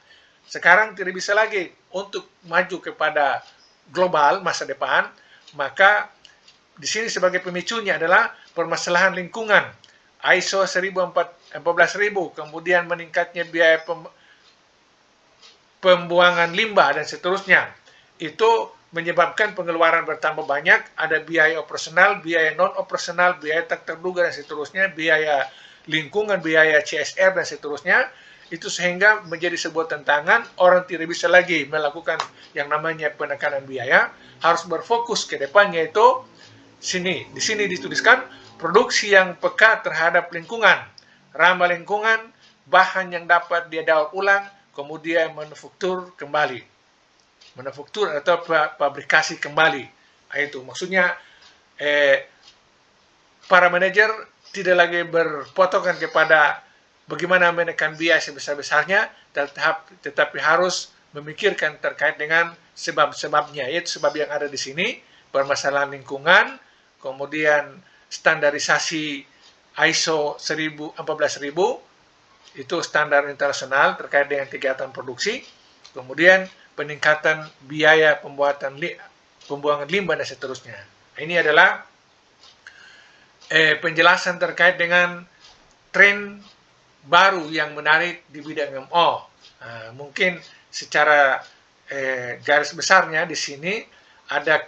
Sekarang tidak bisa lagi untuk maju kepada global masa depan, maka di sini sebagai pemicunya adalah permasalahan lingkungan. ISO 14000, kemudian meningkatnya biaya pembuangan limbah dan seterusnya. Itu menyebabkan pengeluaran bertambah banyak, ada biaya operasional, biaya non-operasional, biaya tak terduga dan seterusnya, biaya lingkungan, biaya CSR dan seterusnya. Itu sehingga menjadi sebuah tantangan, orang tidak bisa lagi melakukan yang namanya penekanan biaya, harus berfokus ke depan, yaitu di sini dituliskan produksi yang peka terhadap lingkungan, ramah lingkungan, bahan yang dapat didaur ulang, kemudian manufaktur kembali. Manufaktur atau pabrikasi kembali. Nah, itu maksudnya para manajer tidak lagi berpotongan kepada bagaimana menekan biaya sebesar-besarnya, tetapi harus memikirkan terkait dengan sebab-sebabnya, yaitu sebab yang ada di sini, permasalahan lingkungan, kemudian standarisasi ISO 14000, itu standar internasional terkait dengan kegiatan produksi, kemudian peningkatan biaya pembuangan limbah dan seterusnya. Ini adalah penjelasan terkait dengan tren baru yang menarik di bidang MO. Mungkin secara garis besarnya di sini ada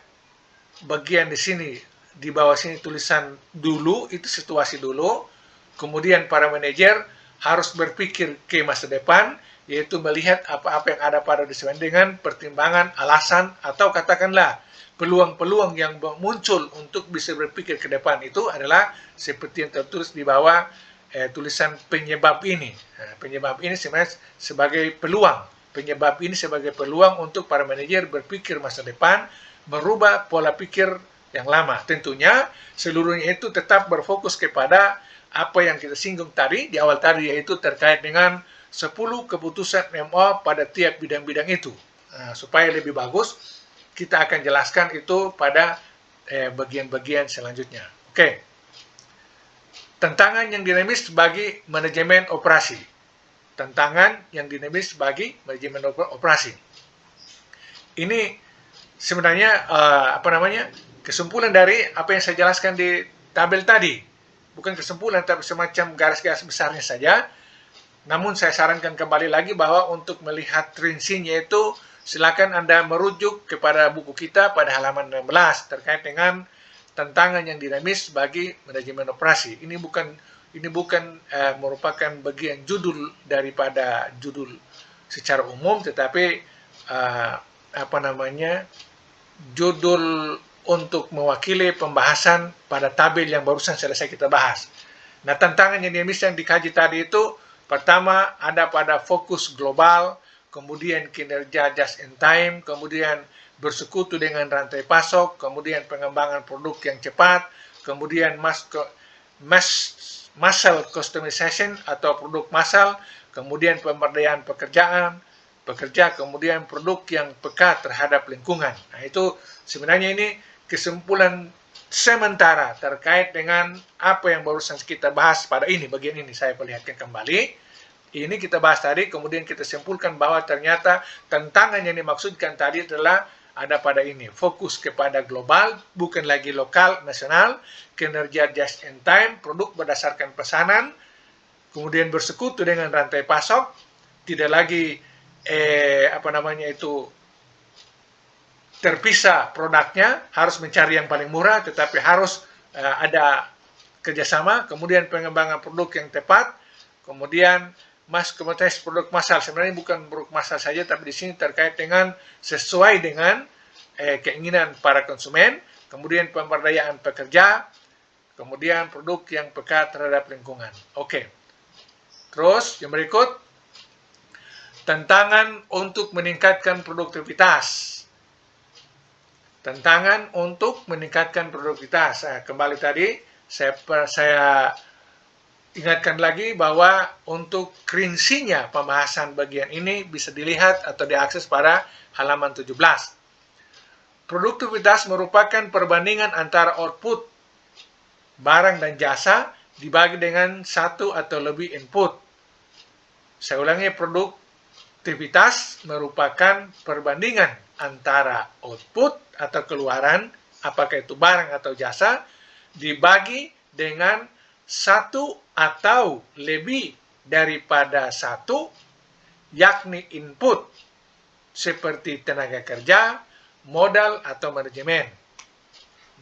bagian di sini, di bawah sini tulisan dulu, itu situasi dulu, kemudian para manajer harus berpikir ke masa depan, yaitu melihat apa-apa yang ada pada desain dengan pertimbangan, alasan, atau katakanlah peluang-peluang yang muncul untuk bisa berpikir ke depan. Itu adalah seperti yang tertulis di bawah tulisan penyebab ini. Penyebab ini sebenarnya sebagai peluang. Penyebab ini sebagai peluang untuk para manajer berpikir masa depan, merubah pola pikir yang lama. Tentunya seluruhnya itu tetap berfokus kepada apa yang kita singgung tadi di awal tadi, yaitu terkait dengan 10 keputusan MO pada tiap bidang-bidang itu. supaya lebih bagus, kita akan jelaskan itu pada bagian-bagian selanjutnya. Oke. Tantangan yang dinamis bagi manajemen operasi. Tantangan yang dinamis bagi manajemen operasi. Ini sebenarnya kesimpulan dari apa yang saya jelaskan di tabel tadi. Bukan kesimpulan, tapi semacam garis-garis besarnya saja. Namun saya sarankan kembali lagi bahwa untuk melihat rincinya itu silakan Anda merujuk kepada buku kita pada halaman 16 terkait dengan tantangan yang dinamis bagi manajemen operasi. Ini bukan merupakan bagian judul daripada judul secara umum, tetapi judul untuk mewakili pembahasan pada tabel yang barusan selesai kita bahas. Nah, tantangan yang dinamis yang dikaji tadi itu pertama ada pada fokus global, kemudian kinerja just in time, kemudian bersekutu dengan rantai pasok, kemudian pengembangan produk yang cepat, kemudian massal customization atau produk massal, kemudian pemberdayaan pekerja, kemudian produk yang peka terhadap lingkungan. Nah, itu sebenarnya ini kesimpulan sementara terkait dengan apa yang barusan kita bahas pada bagian ini saya perlihatkan kembali. Ini kita bahas tadi, kemudian kita simpulkan bahwa ternyata tantangan yang dimaksudkan tadi adalah ada pada ini. Fokus kepada global, bukan lagi lokal, nasional, kinerja just in time, produk berdasarkan pesanan, kemudian bersekutu dengan rantai pasok, tidak lagi terpisah produknya, harus mencari yang paling murah, tetapi harus ada kerjasama, kemudian pengembangan produk yang tepat, kemudian komoditas produk massal. Sebenarnya bukan produk massal saja, tapi di sini terkait dengan sesuai dengan keinginan para konsumen, kemudian pemberdayaan pekerja, kemudian produk yang peka terhadap lingkungan. Oke. Terus yang berikut, tantangan untuk meningkatkan produktivitas. Tantangan untuk meningkatkan produktivitas. Nah, kembali tadi saya ingatkan lagi bahwa untuk rincinya pembahasan bagian ini bisa dilihat atau diakses pada halaman 17. Produktivitas merupakan perbandingan antara output barang dan jasa dibagi dengan satu atau lebih input. Saya ulangi, produktivitas merupakan perbandingan antara output atau keluaran, apakah itu barang atau jasa, dibagi dengan satu atau lebih daripada satu, yakni input seperti tenaga kerja, modal atau manajemen.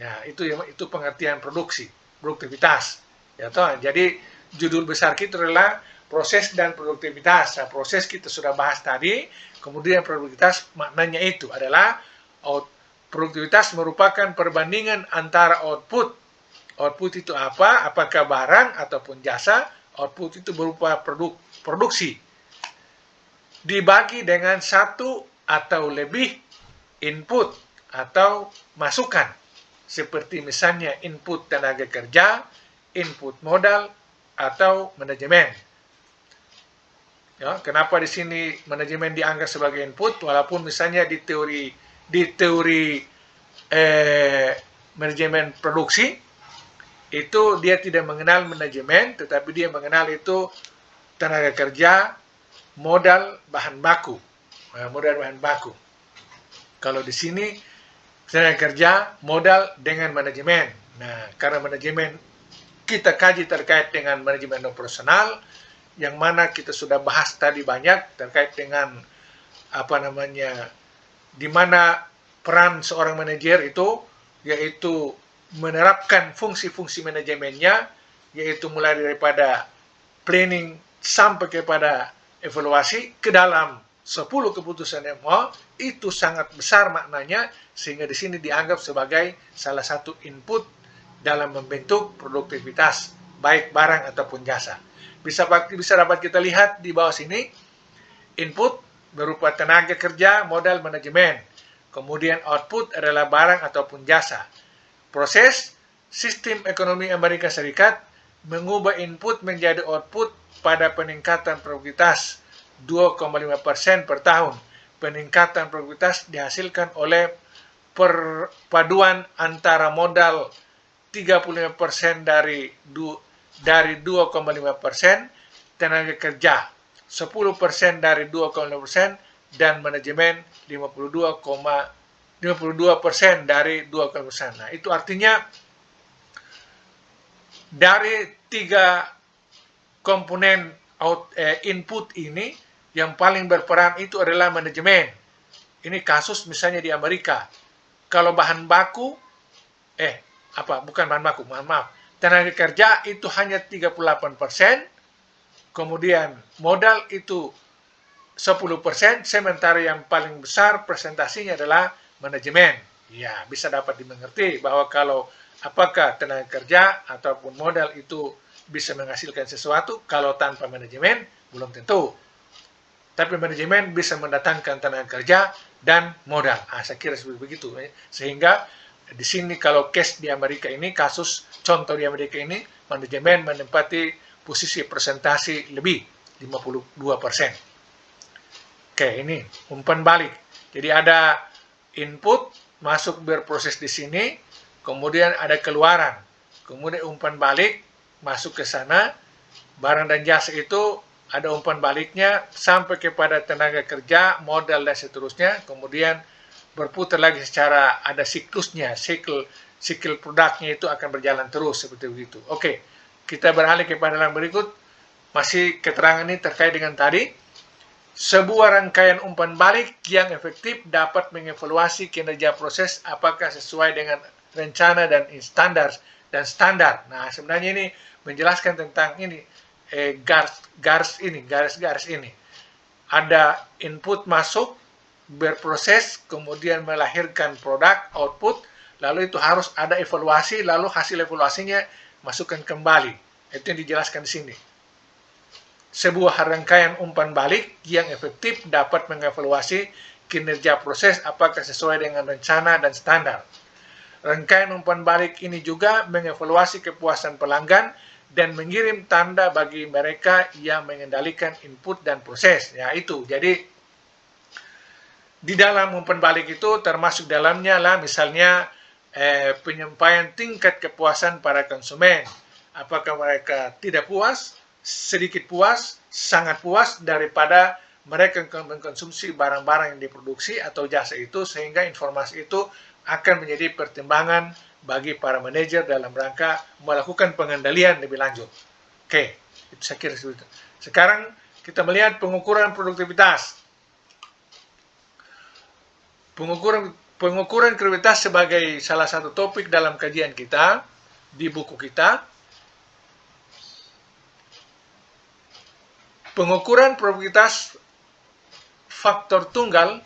Nah, itu pengertian produktivitas. Ya toh? Jadi judul besar kita adalah proses dan produktivitas. Nah, proses kita sudah bahas tadi, kemudian produktivitas maknanya itu adalah produktivitas merupakan perbandingan antara output. Output itu apa? Apakah barang ataupun jasa? Output itu berupa produksi. Dibagi dengan satu atau lebih input atau masukan. Seperti misalnya input tenaga kerja, input modal, atau manajemen. Ya, kenapa di sini manajemen dianggap sebagai input? Walaupun misalnya di teori manajemen produksi, itu dia tidak mengenal manajemen, tetapi dia mengenal itu tenaga kerja, modal, bahan baku. Modal bahan baku. Kalau di sini tenaga kerja, modal dengan manajemen. Nah, karena manajemen kita kaji terkait dengan manajemen operasional, yang mana kita sudah bahas tadi banyak terkait dengan di mana peran seorang manajer itu, yaitu menerapkan fungsi-fungsi manajemennya, yaitu mulai daripada planning sampai kepada evaluasi ke dalam 10 keputusan MO, itu sangat besar maknanya, sehingga di sini dianggap sebagai salah satu input dalam membentuk produktivitas, baik barang ataupun jasa. Bisa dapat kita lihat di bawah sini, input berupa tenaga kerja, modal, manajemen. Kemudian output adalah barang ataupun jasa. Proses sistem ekonomi Amerika Serikat mengubah input menjadi output pada peningkatan produktivitas 2,5% per tahun peningkatan produktivitas dihasilkan oleh perpaduan antara modal 35% dari 2,5%, tenaga kerja 10% dari 2,5%, dan manajemen 52% dari 2,5%. Nah, itu artinya dari 3 komponen input ini yang paling berperan itu adalah manajemen. Ini kasus misalnya di Amerika. Kalau bahan baku, bukan bahan baku, maaf. Tenaga kerja itu hanya 38%, kemudian modal itu 10%, sementara yang paling besar presentasinya adalah manajemen. Ya, bisa dapat dimengerti bahwa kalau apakah tenaga kerja ataupun modal itu bisa menghasilkan sesuatu, kalau tanpa manajemen belum tentu. Tapi manajemen bisa mendatangkan tenaga kerja dan modal. Saya kira seperti begitu. Sehingga di sini kalau case di Amerika ini, kasus contoh di Amerika ini, manajemen menempati posisi presentasi lebih 52%. Oke, ini umpan balik. Jadi ada input masuk berproses di sini, kemudian ada keluaran, kemudian umpan balik masuk ke sana, barang dan jasa itu ada umpan baliknya sampai kepada tenaga kerja, modal dan seterusnya, kemudian berputar lagi secara ada siklusnya, sikl produknya itu akan berjalan terus seperti begitu. Oke, kita beralih kepada yang berikut. Masih keterangan ini terkait dengan tadi. Sebuah rangkaian umpan balik yang efektif dapat mengevaluasi kinerja proses apakah sesuai dengan rencana dan standar. Nah, sebenarnya ini menjelaskan tentang ini garis ini. Ada input masuk, berproses, kemudian melahirkan produk, output, lalu itu harus ada evaluasi, lalu hasil evaluasinya masukkan kembali. Itu yang dijelaskan di sini. Sebuah rangkaian umpan balik yang efektif dapat mengevaluasi kinerja proses apakah sesuai dengan rencana dan standar. Rangkaian umpan balik ini juga mengevaluasi kepuasan pelanggan dan mengirim tanda bagi mereka yang mengendalikan input dan proses. Ya, itu. Jadi di dalam umpan balik itu termasuk dalamnya lah misalnya penyampaian tingkat kepuasan para konsumen. Apakah mereka tidak puas, sedikit puas, sangat puas daripada mereka mengkonsumsi barang-barang yang diproduksi atau jasa itu, sehingga informasi itu akan menjadi pertimbangan bagi para manajer dalam rangka melakukan pengendalian lebih lanjut. Oke, itu saya kira seperti itu. Sekarang kita melihat pengukuran produktivitas. Pengukuran produktivitas sebagai salah satu topik dalam kajian kita di buku kita. Pengukuran produktivitas faktor tunggal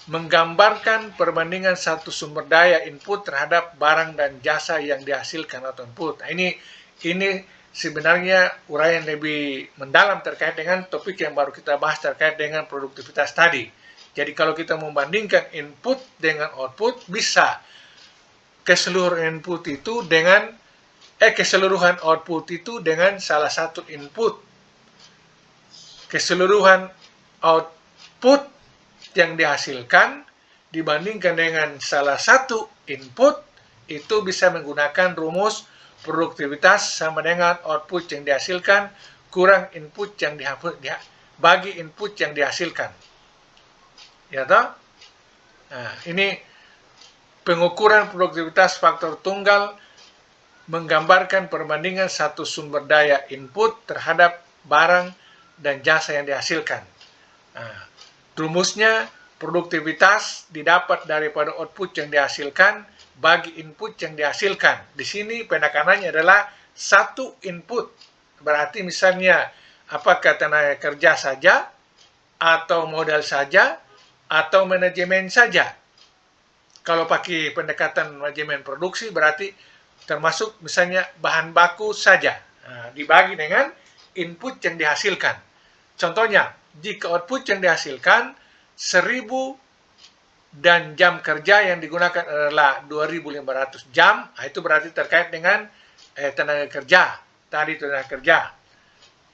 menggambarkan perbandingan satu sumber daya input terhadap barang dan jasa yang dihasilkan atau input. Nah, ini sebenarnya uraian lebih mendalam terkait dengan topik yang baru kita bahas terkait dengan produktivitas tadi. Jadi kalau kita membandingkan input dengan output, bisa keseluruhan output itu dengan salah satu input. Keseluruhan output yang dihasilkan dibandingkan dengan salah satu input itu bisa menggunakan rumus produktivitas sama dengan output yang dihasilkan kurang input yang bagi input yang dihasilkan. Ya toh? Nah, ini pengukuran produktivitas faktor tunggal menggambarkan perbandingan satu sumber daya input terhadap barang dan jasa yang dihasilkan. Nah, rumusnya produktivitas didapat daripada output yang dihasilkan bagi input yang dihasilkan. Di sini penekanannya adalah satu input. Berarti misalnya apakah tenaga kerja saja, atau modal saja, atau manajemen saja. Kalau pakai pendekatan manajemen produksi berarti termasuk misalnya bahan baku saja. Nah, dibagi dengan input yang dihasilkan. Contohnya, jika output yang dihasilkan 1000 dan jam kerja yang digunakan adalah 2500 jam, itu berarti terkait dengan tenaga kerja. Tadi tenaga kerja.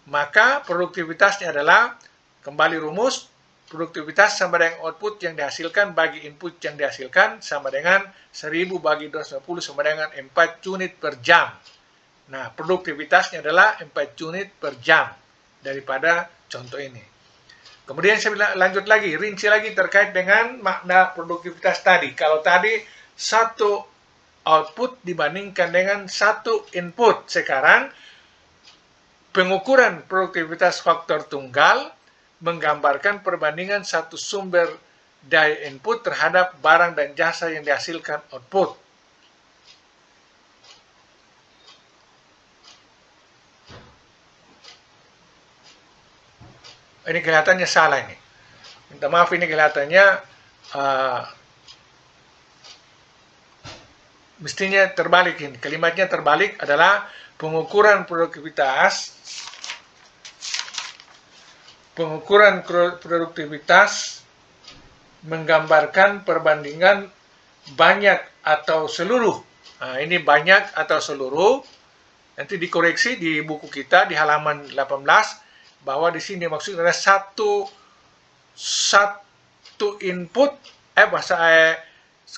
Maka produktivitasnya adalah, kembali rumus, produktivitas sama dengan output yang dihasilkan bagi input yang dihasilkan sama dengan 1000 bagi 250 sama dengan 4 unit per jam. Nah, produktivitasnya adalah 4 unit per jam daripada contoh ini. Kemudian saya lanjut lagi, rinci lagi terkait dengan makna produktivitas tadi. Kalau tadi satu output dibandingkan dengan satu input, sekarang pengukuran produktivitas faktor tunggal menggambarkan perbandingan satu sumber daya input terhadap barang dan jasa yang dihasilkan output. Ini kelihatannya salah ini. Minta maaf, ini kelihatannya mestinya terbalik ini. Kalimatnya terbalik, adalah pengukuran produktivitas menggambarkan perbandingan banyak atau seluruh. Nah, ini banyak atau seluruh. Nanti dikoreksi di buku kita di halaman 18 bahwa di sini maksudnya adalah satu input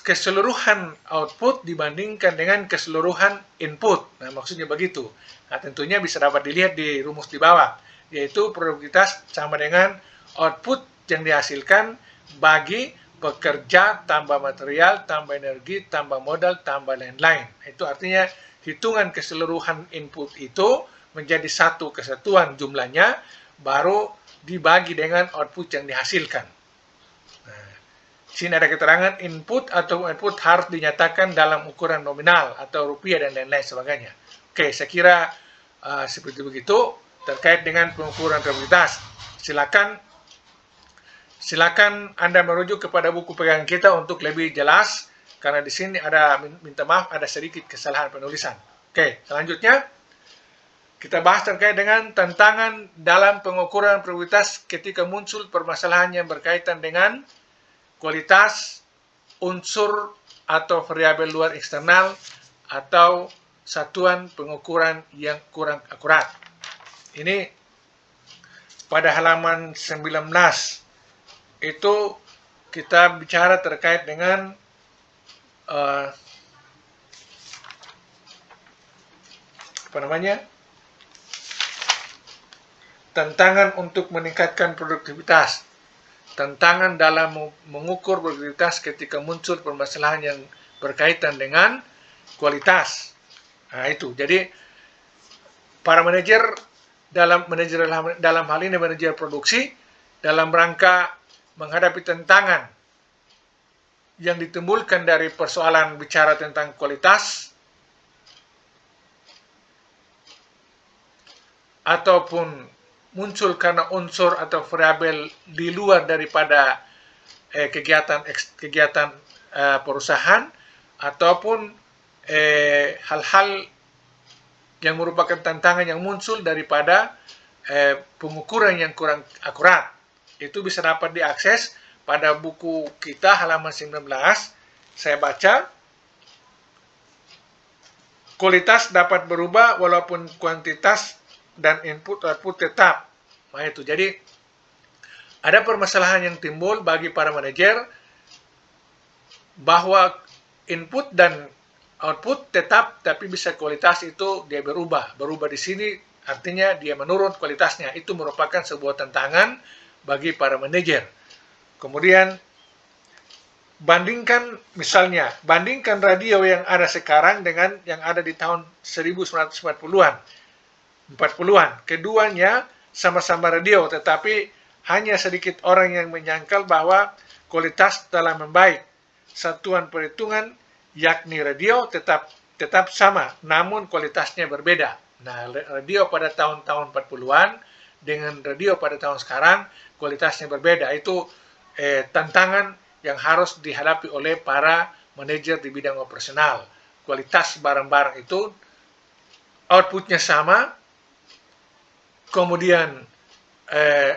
keseluruhan output dibandingkan dengan keseluruhan input. Nah, maksudnya begitu. Nah, tentunya bisa dapat dilihat di rumus di bawah, yaitu produktivitas sama dengan output yang dihasilkan bagi pekerja tambah material, tambah energi, tambah modal, tambah lain-lain. Itu artinya hitungan keseluruhan input itu menjadi satu kesatuan jumlahnya, baru dibagi dengan output yang dihasilkan. Nah, sini ada keterangan input atau output harus dinyatakan dalam ukuran nominal atau rupiah dan lain-lain sebagainya. Oke, saya kira seperti begitu terkait dengan pengukuran produktivitas. Silakan Anda merujuk kepada buku pegangan kita untuk lebih jelas, karena di sini ada, minta maaf, ada sedikit kesalahan penulisan. Oke, selanjutnya kita bahas terkait dengan tantangan dalam pengukuran produktivitas ketika muncul permasalahan yang berkaitan dengan kualitas, unsur atau variabel luar eksternal, atau satuan pengukuran yang kurang akurat. Ini pada halaman 19 itu kita bicara terkait dengan tantangan untuk meningkatkan produktivitas, tantangan dalam mengukur produktivitas ketika muncul permasalahan yang berkaitan dengan kualitas. Nah, itu. Jadi para manajer dalam hal ini manajer produksi, dalam rangka menghadapi tantangan yang ditimbulkan dari persoalan bicara tentang kualitas ataupun muncul karena unsur atau variabel di luar daripada kegiatan perusahaan, ataupun hal-hal yang merupakan tantangan yang muncul daripada pengukuran yang kurang akurat. Itu bisa dapat diakses pada buku kita halaman 19. Saya baca, kualitas dapat berubah walaupun kuantitas dan input-output tetap. Nah, itu. Jadi ada permasalahan yang timbul bagi para manajer bahwa input dan output tetap, tapi bisa kualitas itu dia berubah. Berubah di sini artinya dia menurun kualitasnya. Itu merupakan sebuah tantangan bagi para manajer. Kemudian bandingkan radio yang ada sekarang dengan yang ada di tahun 1940-an. Keduanya sama-sama radio, tetapi hanya sedikit orang yang menyangkal bahwa kualitas telah membaik. Satuan perhitungan yakni radio tetap sama, namun kualitasnya berbeda. Nah, radio pada tahun-tahun 40-an dengan radio pada tahun sekarang kualitasnya berbeda. Itu tantangan yang harus dihadapi oleh para manajer di bidang operasional. Kualitas barang-barang itu outputnya sama, kemudian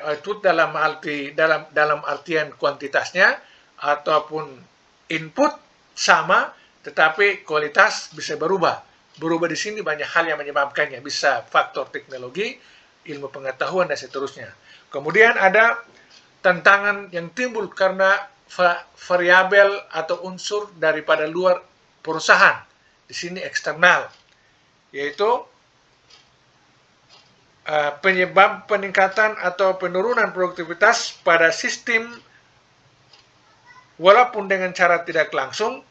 output dalam artian kuantitasnya ataupun input sama, tetapi kualitas bisa berubah. Berubah di sini banyak hal yang menyebabkannya, bisa faktor teknologi, ilmu pengetahuan, dan seterusnya. Kemudian ada tantangan yang timbul karena variabel atau unsur daripada luar perusahaan. Di sini eksternal, yaitu penyebab peningkatan atau penurunan produktivitas pada sistem walaupun dengan cara tidak langsung.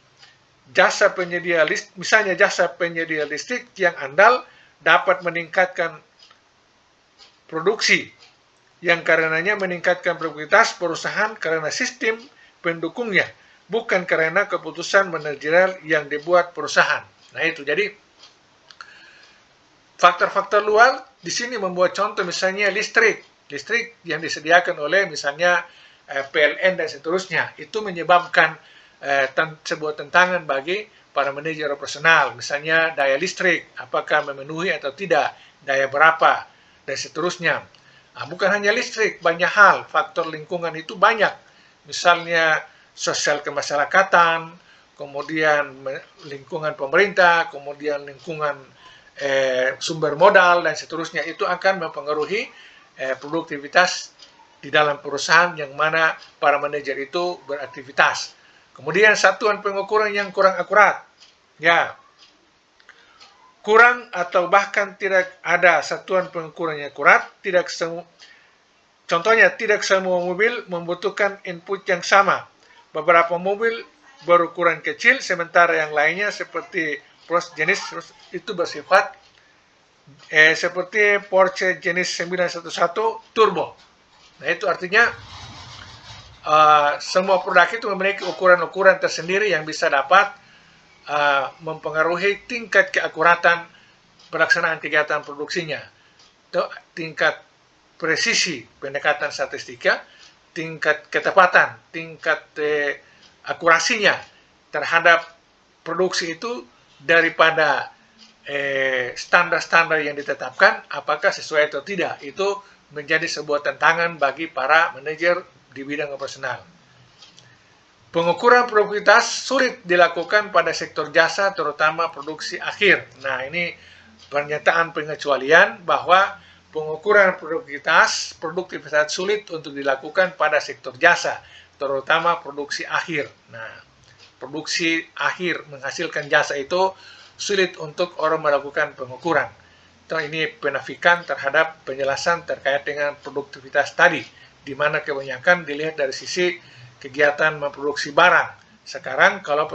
Jasa penyedia listrik, misalnya jasa penyedia listrik yang andal dapat meningkatkan produksi, yang karenanya meningkatkan produktivitas perusahaan karena sistem pendukungnya, bukan karena keputusan manajerial yang dibuat perusahaan. Nah itu, jadi faktor-faktor luar di sini membuat contoh misalnya listrik yang disediakan oleh misalnya PLN dan seterusnya, itu menyebabkan sebuah tantangan bagi para manajer operasional, misalnya daya listrik, apakah memenuhi atau tidak, daya berapa, dan seterusnya. Nah, bukan hanya listrik, banyak hal, faktor lingkungan itu banyak, misalnya sosial kemasyarakatan, kemudian lingkungan pemerintah, kemudian lingkungan sumber modal, dan seterusnya, itu akan mempengaruhi produktivitas di dalam perusahaan yang mana para manajer itu beraktivitas. Kemudian satuan pengukuran yang kurang akurat, ya, kurang atau bahkan tidak ada satuan pengukuran yang akurat. Contohnya, tidak semua mobil membutuhkan input yang sama. Beberapa mobil berukuran kecil, sementara yang lainnya seperti jenis itu bersifat seperti Porsche jenis 911 turbo. Nah itu artinya semua produk itu memiliki ukuran-ukuran tersendiri yang bisa dapat mempengaruhi tingkat keakuratan pelaksanaan kegiatan produksinya, tingkat presisi pendekatan statistika, tingkat ketepatan, tingkat akurasinya terhadap produksi itu daripada standar-standar yang ditetapkan, apakah sesuai atau tidak. Itu menjadi sebuah tantangan bagi para manajer di bidang operasional. Pengukuran produktivitas sulit dilakukan pada sektor jasa, terutama produksi akhir. Nah, ini pernyataan pengecualian bahwa pengukuran produktivitas sulit untuk dilakukan pada sektor jasa, terutama produksi akhir. Nah, produksi akhir menghasilkan jasa itu sulit untuk orang melakukan pengukuran. Ini penafikan terhadap penjelasan terkait dengan produktivitas tadi, di mana kebanyakan dilihat dari sisi kegiatan memproduksi barang. Sekarang kalau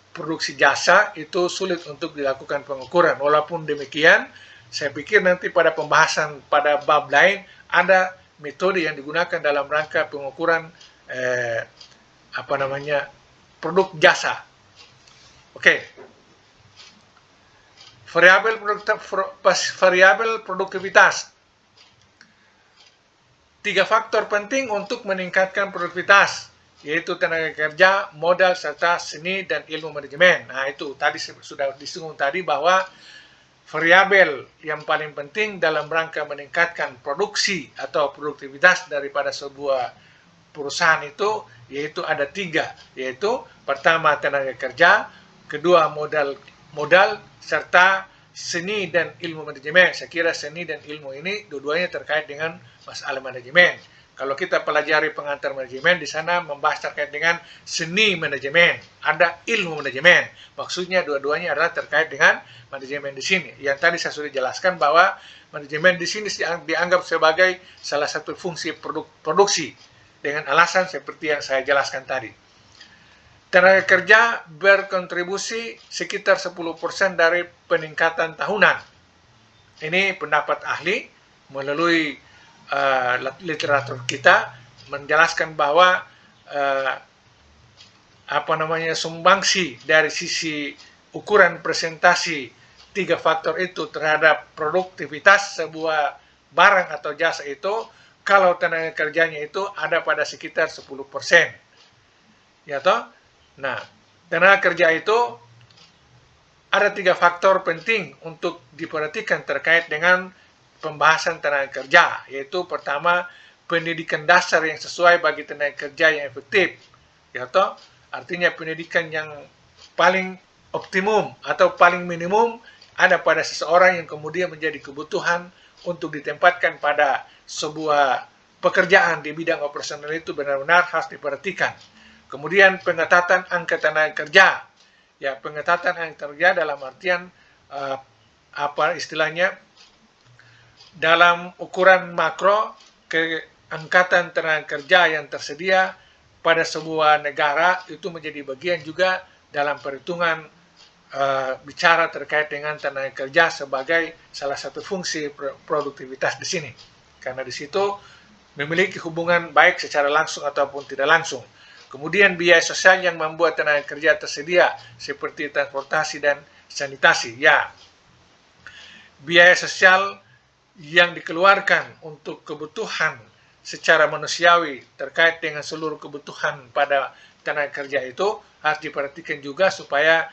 produksi jasa itu sulit untuk dilakukan pengukuran. Walaupun demikian, saya pikir nanti pada pembahasan pada bab lain ada metode yang digunakan dalam rangka pengukuran produk jasa. Oke. Variabel produktivitas. 3 faktor penting untuk meningkatkan produktivitas, yaitu tenaga kerja, modal, serta seni dan ilmu manajemen. Nah, itu tadi sudah disinggung tadi bahwa variabel yang paling penting dalam rangka meningkatkan produksi atau produktivitas daripada sebuah perusahaan itu, yaitu ada 3, yaitu pertama tenaga kerja, kedua modal, serta seni dan ilmu manajemen. Saya kira seni dan ilmu ini dua-duanya terkait dengan masalah manajemen. Kalau kita pelajari pengantar manajemen, di sana membahas terkait dengan seni manajemen, ada ilmu manajemen. Maksudnya dua-duanya adalah terkait dengan manajemen di sini. Yang tadi saya sudah jelaskan bahwa manajemen di sini dianggap sebagai salah satu fungsi produksi dengan alasan seperti yang saya jelaskan tadi. Tenaga kerja berkontribusi sekitar 10% dari peningkatan tahunan. Ini pendapat ahli melalui literatur kita menjelaskan bahwa sumbangsi dari sisi ukuran presentasi 3 faktor itu terhadap produktivitas sebuah barang atau jasa itu, kalau tenaga kerjanya itu ada pada sekitar 10%. Ya toh? Nah, tenaga kerja itu ada 3 faktor penting untuk diperhatikan terkait dengan pembahasan tenaga kerja, yaitu pertama, pendidikan dasar yang sesuai bagi tenaga kerja yang efektif. Ya toh? Artinya pendidikan yang paling optimum atau paling minimum ada pada seseorang yang kemudian menjadi kebutuhan untuk ditempatkan pada sebuah pekerjaan di bidang operasional itu benar-benar harus diperhatikan. Kemudian pengetatan angka tenaga kerja. Ya, pengetatan angka kerja dalam artian apa istilahnya, dalam ukuran makro, keangkatan tenaga kerja yang tersedia pada sebuah negara itu menjadi bagian juga dalam perhitungan bicara terkait dengan tenaga kerja sebagai salah satu fungsi produktivitas di sini. Karena di situ memiliki hubungan baik secara langsung ataupun tidak langsung. Kemudian biaya sosial yang membuat tenaga kerja tersedia seperti transportasi dan sanitasi. Ya, biaya sosial yang dikeluarkan untuk kebutuhan secara manusiawi terkait dengan seluruh kebutuhan pada tenaga kerja itu harus diperhatikan juga supaya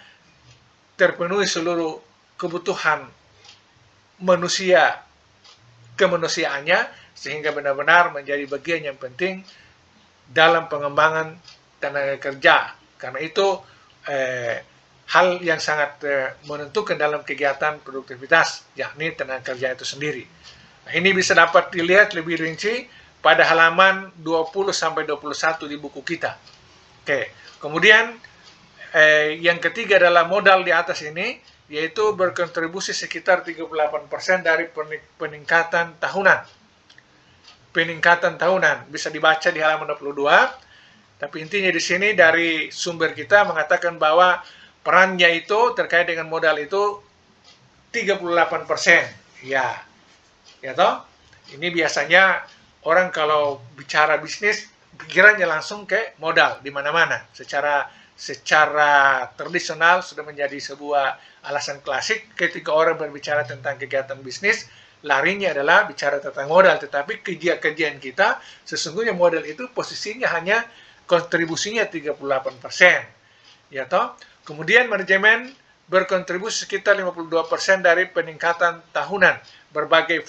terpenuhi seluruh kebutuhan manusia kemanusiaannya, sehingga benar-benar menjadi bagian yang penting dalam pengembangan tenaga kerja. Karena itu hal yang sangat menentukan dalam kegiatan produktivitas, yakni tenaga kerja itu sendiri. Nah, ini bisa dapat dilihat lebih rinci pada halaman 20-21 di buku kita. Oke, kemudian yang ketiga adalah modal di atas ini, yaitu berkontribusi sekitar 38% dari peningkatan tahunan. Peningkatan tahunan bisa dibaca di halaman 22, tapi intinya di sini dari sumber kita mengatakan bahwa perannya itu terkait dengan modal itu 38%. Ya toh? Ini biasanya orang kalau bicara bisnis pikirannya langsung ke modal di mana-mana. Secara tradisional sudah menjadi sebuah alasan klasik ketika orang berbicara tentang kegiatan bisnis, larinya adalah bicara tentang modal. Tetapi kajian kita sesungguhnya modal itu posisinya hanya kontribusinya 38%. Ya toh? Kemudian manajemen berkontribusi sekitar 52% dari peningkatan tahunan berbagai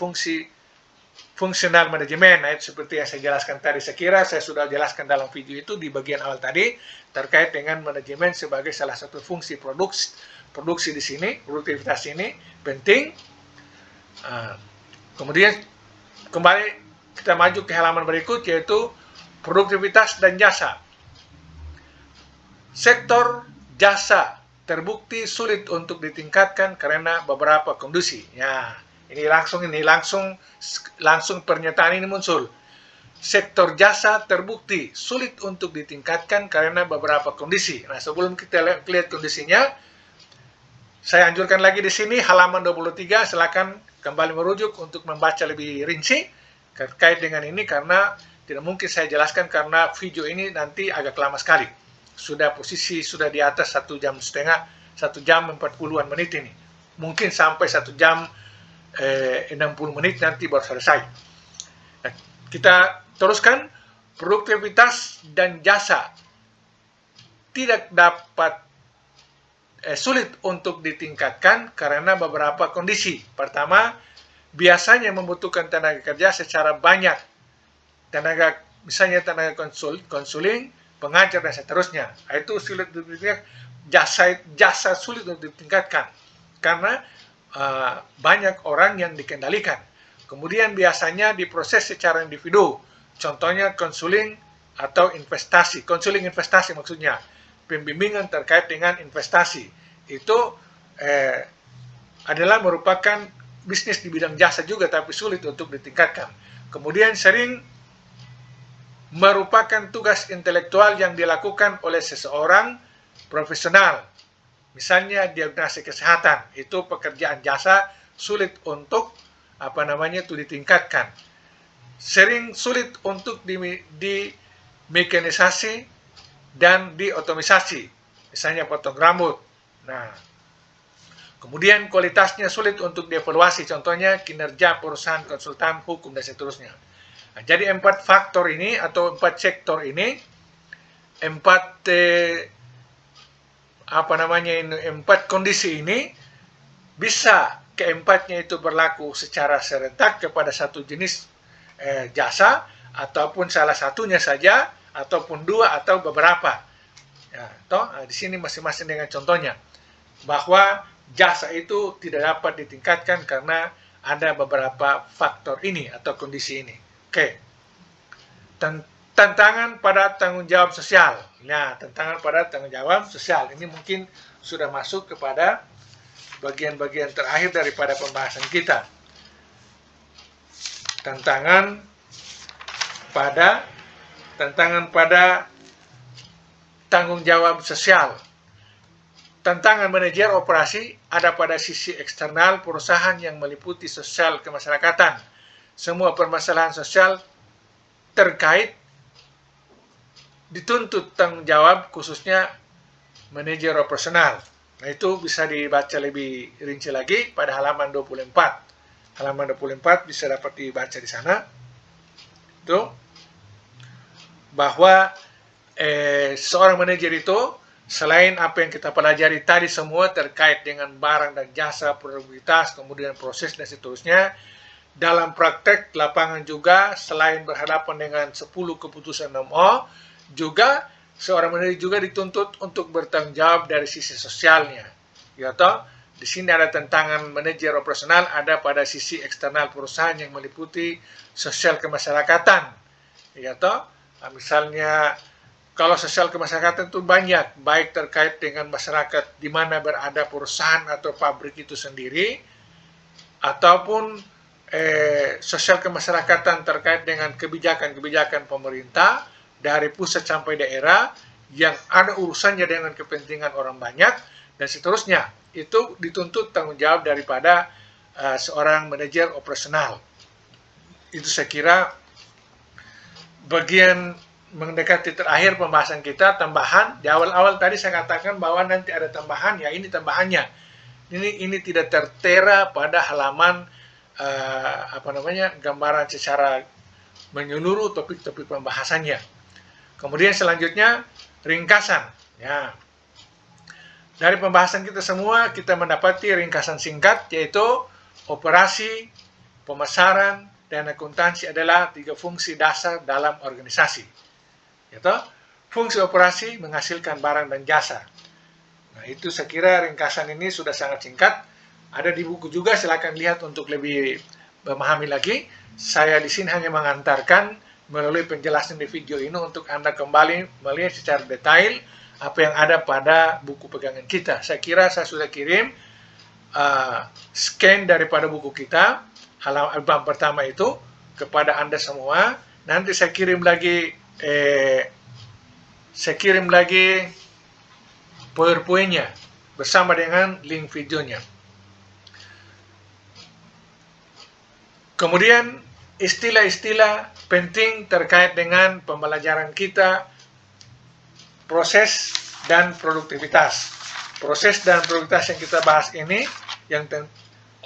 fungsional manajemen. Nah, itu seperti yang saya jelaskan tadi. Saya kira saya sudah jelaskan dalam video itu di bagian awal tadi terkait dengan manajemen sebagai salah satu fungsi produksi di sini, produktivitas ini penting. Kemudian kembali kita maju ke halaman berikut, yaitu produktivitas dan jasa. Sektor jasa terbukti sulit untuk ditingkatkan karena beberapa kondisi. Ya, ini langsung pernyataan ini muncul. Sektor jasa terbukti sulit untuk ditingkatkan karena beberapa kondisi. Nah, sebelum kita lihat kondisinya, saya anjurkan lagi di sini halaman 23, silakan kembali merujuk untuk membaca lebih rinci terkait dengan ini, karena tidak mungkin saya jelaskan karena video ini nanti agak lama sekali. Sudah di atas 1 jam setengah, 1 jam 40-an menit ini. Mungkin sampai 1 jam 60 menit nanti baru selesai. Nah, kita teruskan. Produktivitas dan jasa tidak dapat sulit untuk ditingkatkan karena beberapa kondisi. Pertama, biasanya membutuhkan tenaga kerja secara banyak. Misalnya tenaga konsuling, pengajar, dan seterusnya. Itu sulit ditingkatkan. Jasa sulit untuk ditingkatkan karena banyak orang yang dikendalikan. Kemudian biasanya diproses secara individu. Contohnya konsuling atau investasi. Konsuling investasi maksudnya pembimbingan terkait dengan investasi. Itu adalah merupakan bisnis di bidang jasa juga, tapi sulit untuk ditingkatkan. Kemudian sering merupakan tugas intelektual yang dilakukan oleh seseorang profesional. Misalnya diagnosis kesehatan, itu pekerjaan jasa sulit untuk ditingkatkan. Sering sulit untuk dimekanisasi dan diotomisasi, misalnya potong rambut. Nah, kemudian kualitasnya sulit untuk dievaluasi, contohnya kinerja perusahaan konsultan hukum dan seterusnya. Nah, jadi 4 faktor ini atau 4 sektor ini, 4 kondisi ini bisa keempatnya itu berlaku secara serentak kepada satu jenis jasa, ataupun salah satunya saja, ataupun 2 atau beberapa. Ya, di sini masing-masing dengan contohnya, bahwa jasa itu tidak dapat ditingkatkan karena ada beberapa faktor ini atau kondisi ini. Oke. Tantangan pada tanggung jawab sosial. Nah, tantangan pada tanggung jawab sosial. Ini mungkin sudah masuk kepada bagian-bagian terakhir daripada pembahasan kita. Tantangan pada tanggung jawab sosial. Tantangan manajer operasi ada pada sisi eksternal perusahaan yang meliputi sosial kemasyarakatan. Semua permasalahan sosial terkait dituntut tanggung jawab khususnya manajer operasional. Nah, itu bisa dibaca lebih rinci lagi pada halaman 24. Halaman 24 bisa dapat dibaca di sana. Itu bahwa seorang manajer itu selain apa yang kita pelajari tadi semua terkait dengan barang dan jasa, produktivitas, kemudian proses dan seterusnya, dalam praktek lapangan juga selain berhadapan dengan 10 keputusan 6O, juga seorang manajer juga dituntut untuk bertanggung jawab dari sisi sosialnya. Ya toh, di sini ada tantangan manajer operasional ada pada sisi eksternal perusahaan yang meliputi sosial kemasyarakatan. Ya toh, misalnya kalau sosial kemasyarakatan itu banyak, baik terkait dengan masyarakat di mana berada perusahaan atau pabrik itu sendiri, ataupun sosial kemasyarakatan terkait dengan kebijakan-kebijakan pemerintah dari pusat sampai daerah yang ada urusannya dengan kepentingan orang banyak, dan seterusnya. Itu dituntut tanggung jawab daripada seorang manajer operasional. Itu saya kira bagian mendekati terakhir pembahasan kita. Tambahan di awal-awal tadi saya katakan bahwa nanti ada tambahan, ya ini tambahannya. Ini tidak tertera pada halaman gambaran secara menyeluruh topik-topik pembahasannya. Kemudian selanjutnya ringkasan. Ya. Dari pembahasan kita semua kita mendapati ringkasan singkat, yaitu operasi, pemasaran, dan akuntansi adalah 3 fungsi dasar dalam organisasi. Yaitu fungsi operasi menghasilkan barang dan jasa. Nah, itu saya kira ringkasan ini sudah sangat singkat. Ada di buku juga, silakan lihat untuk lebih memahami lagi. Saya di sini hanya mengantarkan melalui penjelasan di video ini untuk Anda kembali melihat secara detail apa yang ada pada buku pegangan kita. Saya kira saya sudah kirim scan daripada buku kita, halaman pertama itu, kepada Anda semua. Nanti saya kirim lagi PowerPoint-nya bersama dengan link videonya. Kemudian istilah-istilah penting terkait dengan pembelajaran kita, proses dan produktivitas. Proses dan produktivitas yang kita bahas ini, yang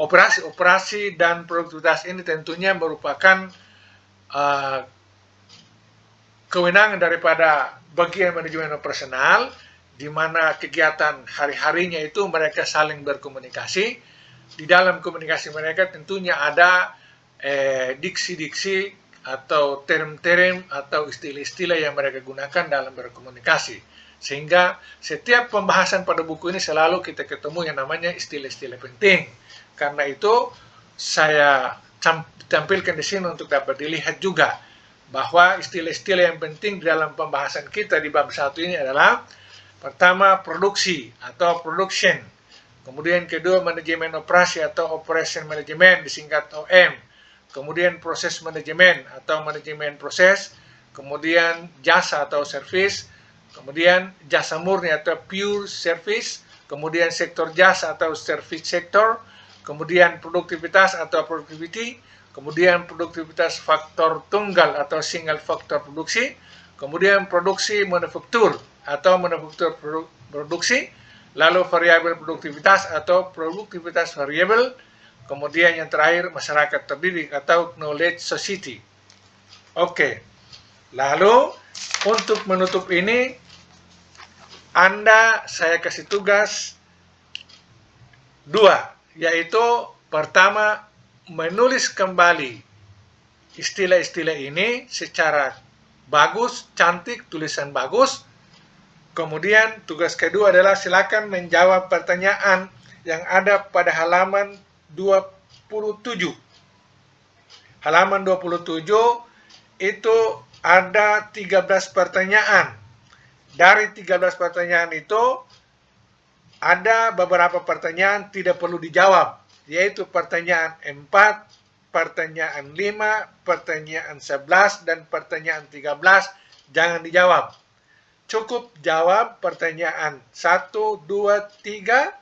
operasi dan produktivitas ini tentunya merupakan kewenangan daripada bagian manajemen operasional, di mana kegiatan hari-harinya itu mereka saling berkomunikasi. Di dalam komunikasi mereka tentunya ada diksi-diksi atau term-term atau istilah-istilah yang mereka gunakan dalam berkomunikasi. Sehingga setiap pembahasan pada buku ini selalu kita ketemu yang namanya istilah-istilah penting. Karena itu saya tampilkan di sini untuk dapat dilihat juga bahwa istilah-istilah yang penting di dalam pembahasan kita di bab 1 ini adalah pertama produksi atau production, kemudian kedua manajemen operasi atau operation management disingkat OM, kemudian proses manajemen atau manajemen proses, kemudian jasa atau service, kemudian jasa murni atau pure service, kemudian sektor jasa atau service sector, kemudian produktivitas atau productivity, kemudian produktivitas faktor tunggal atau single faktor produksi, kemudian produksi manufaktur atau manufaktur produksi, lalu variabel produktivitas atau produktivitas variabel, kemudian yang terakhir masyarakat terdidik atau knowledge society. Oke, lalu untuk menutup ini saya kasih tugas 2, yaitu pertama menulis kembali istilah-istilah ini secara bagus, cantik, tulisan bagus. Kemudian tugas kedua adalah silakan menjawab pertanyaan yang ada pada halaman 27. Halaman 27 itu ada 13 pertanyaan. Dari 13 pertanyaan itu, ada beberapa pertanyaan tidak perlu dijawab, yaitu pertanyaan 4, pertanyaan 5, pertanyaan 11, dan pertanyaan 13 jangan dijawab. Cukup jawab pertanyaan 1, 2, 3,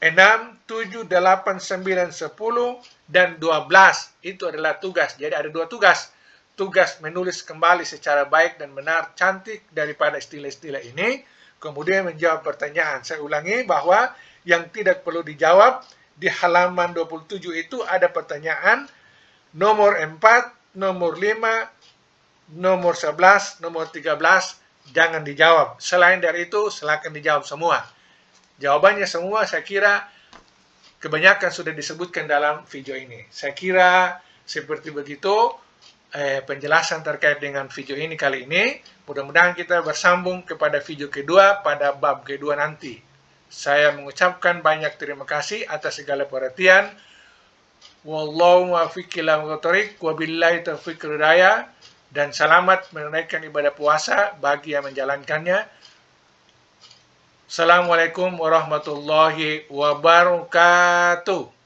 6, 7, 8, 9, 10, dan 12. Itu adalah tugas. Jadi ada 2 tugas. Tugas menulis kembali secara baik dan benar, cantik daripada istilah-istilah ini, kemudian menjawab pertanyaan. Saya ulangi bahwa yang tidak perlu dijawab, di halaman 27 itu ada pertanyaan nomor 4, nomor 5, nomor 11, nomor 13, jangan dijawab. Selain dari itu, silakan dijawab semua. Jawabannya semua saya kira kebanyakan sudah disebutkan dalam video ini. Saya kira seperti begitu penjelasan terkait dengan video ini kali ini. Mudah-mudahan kita bersambung kepada video kedua pada bab kedua nanti. Saya mengucapkan banyak terima kasih atas segala perhatian. Wallahu muwaffiq ila aqwamit thoriq, wabillahi taufiq hidayah, dan selamat menunaikan ibadah puasa bagi yang menjalankannya. Assalamualaikum warahmatullahi wabarakatuh.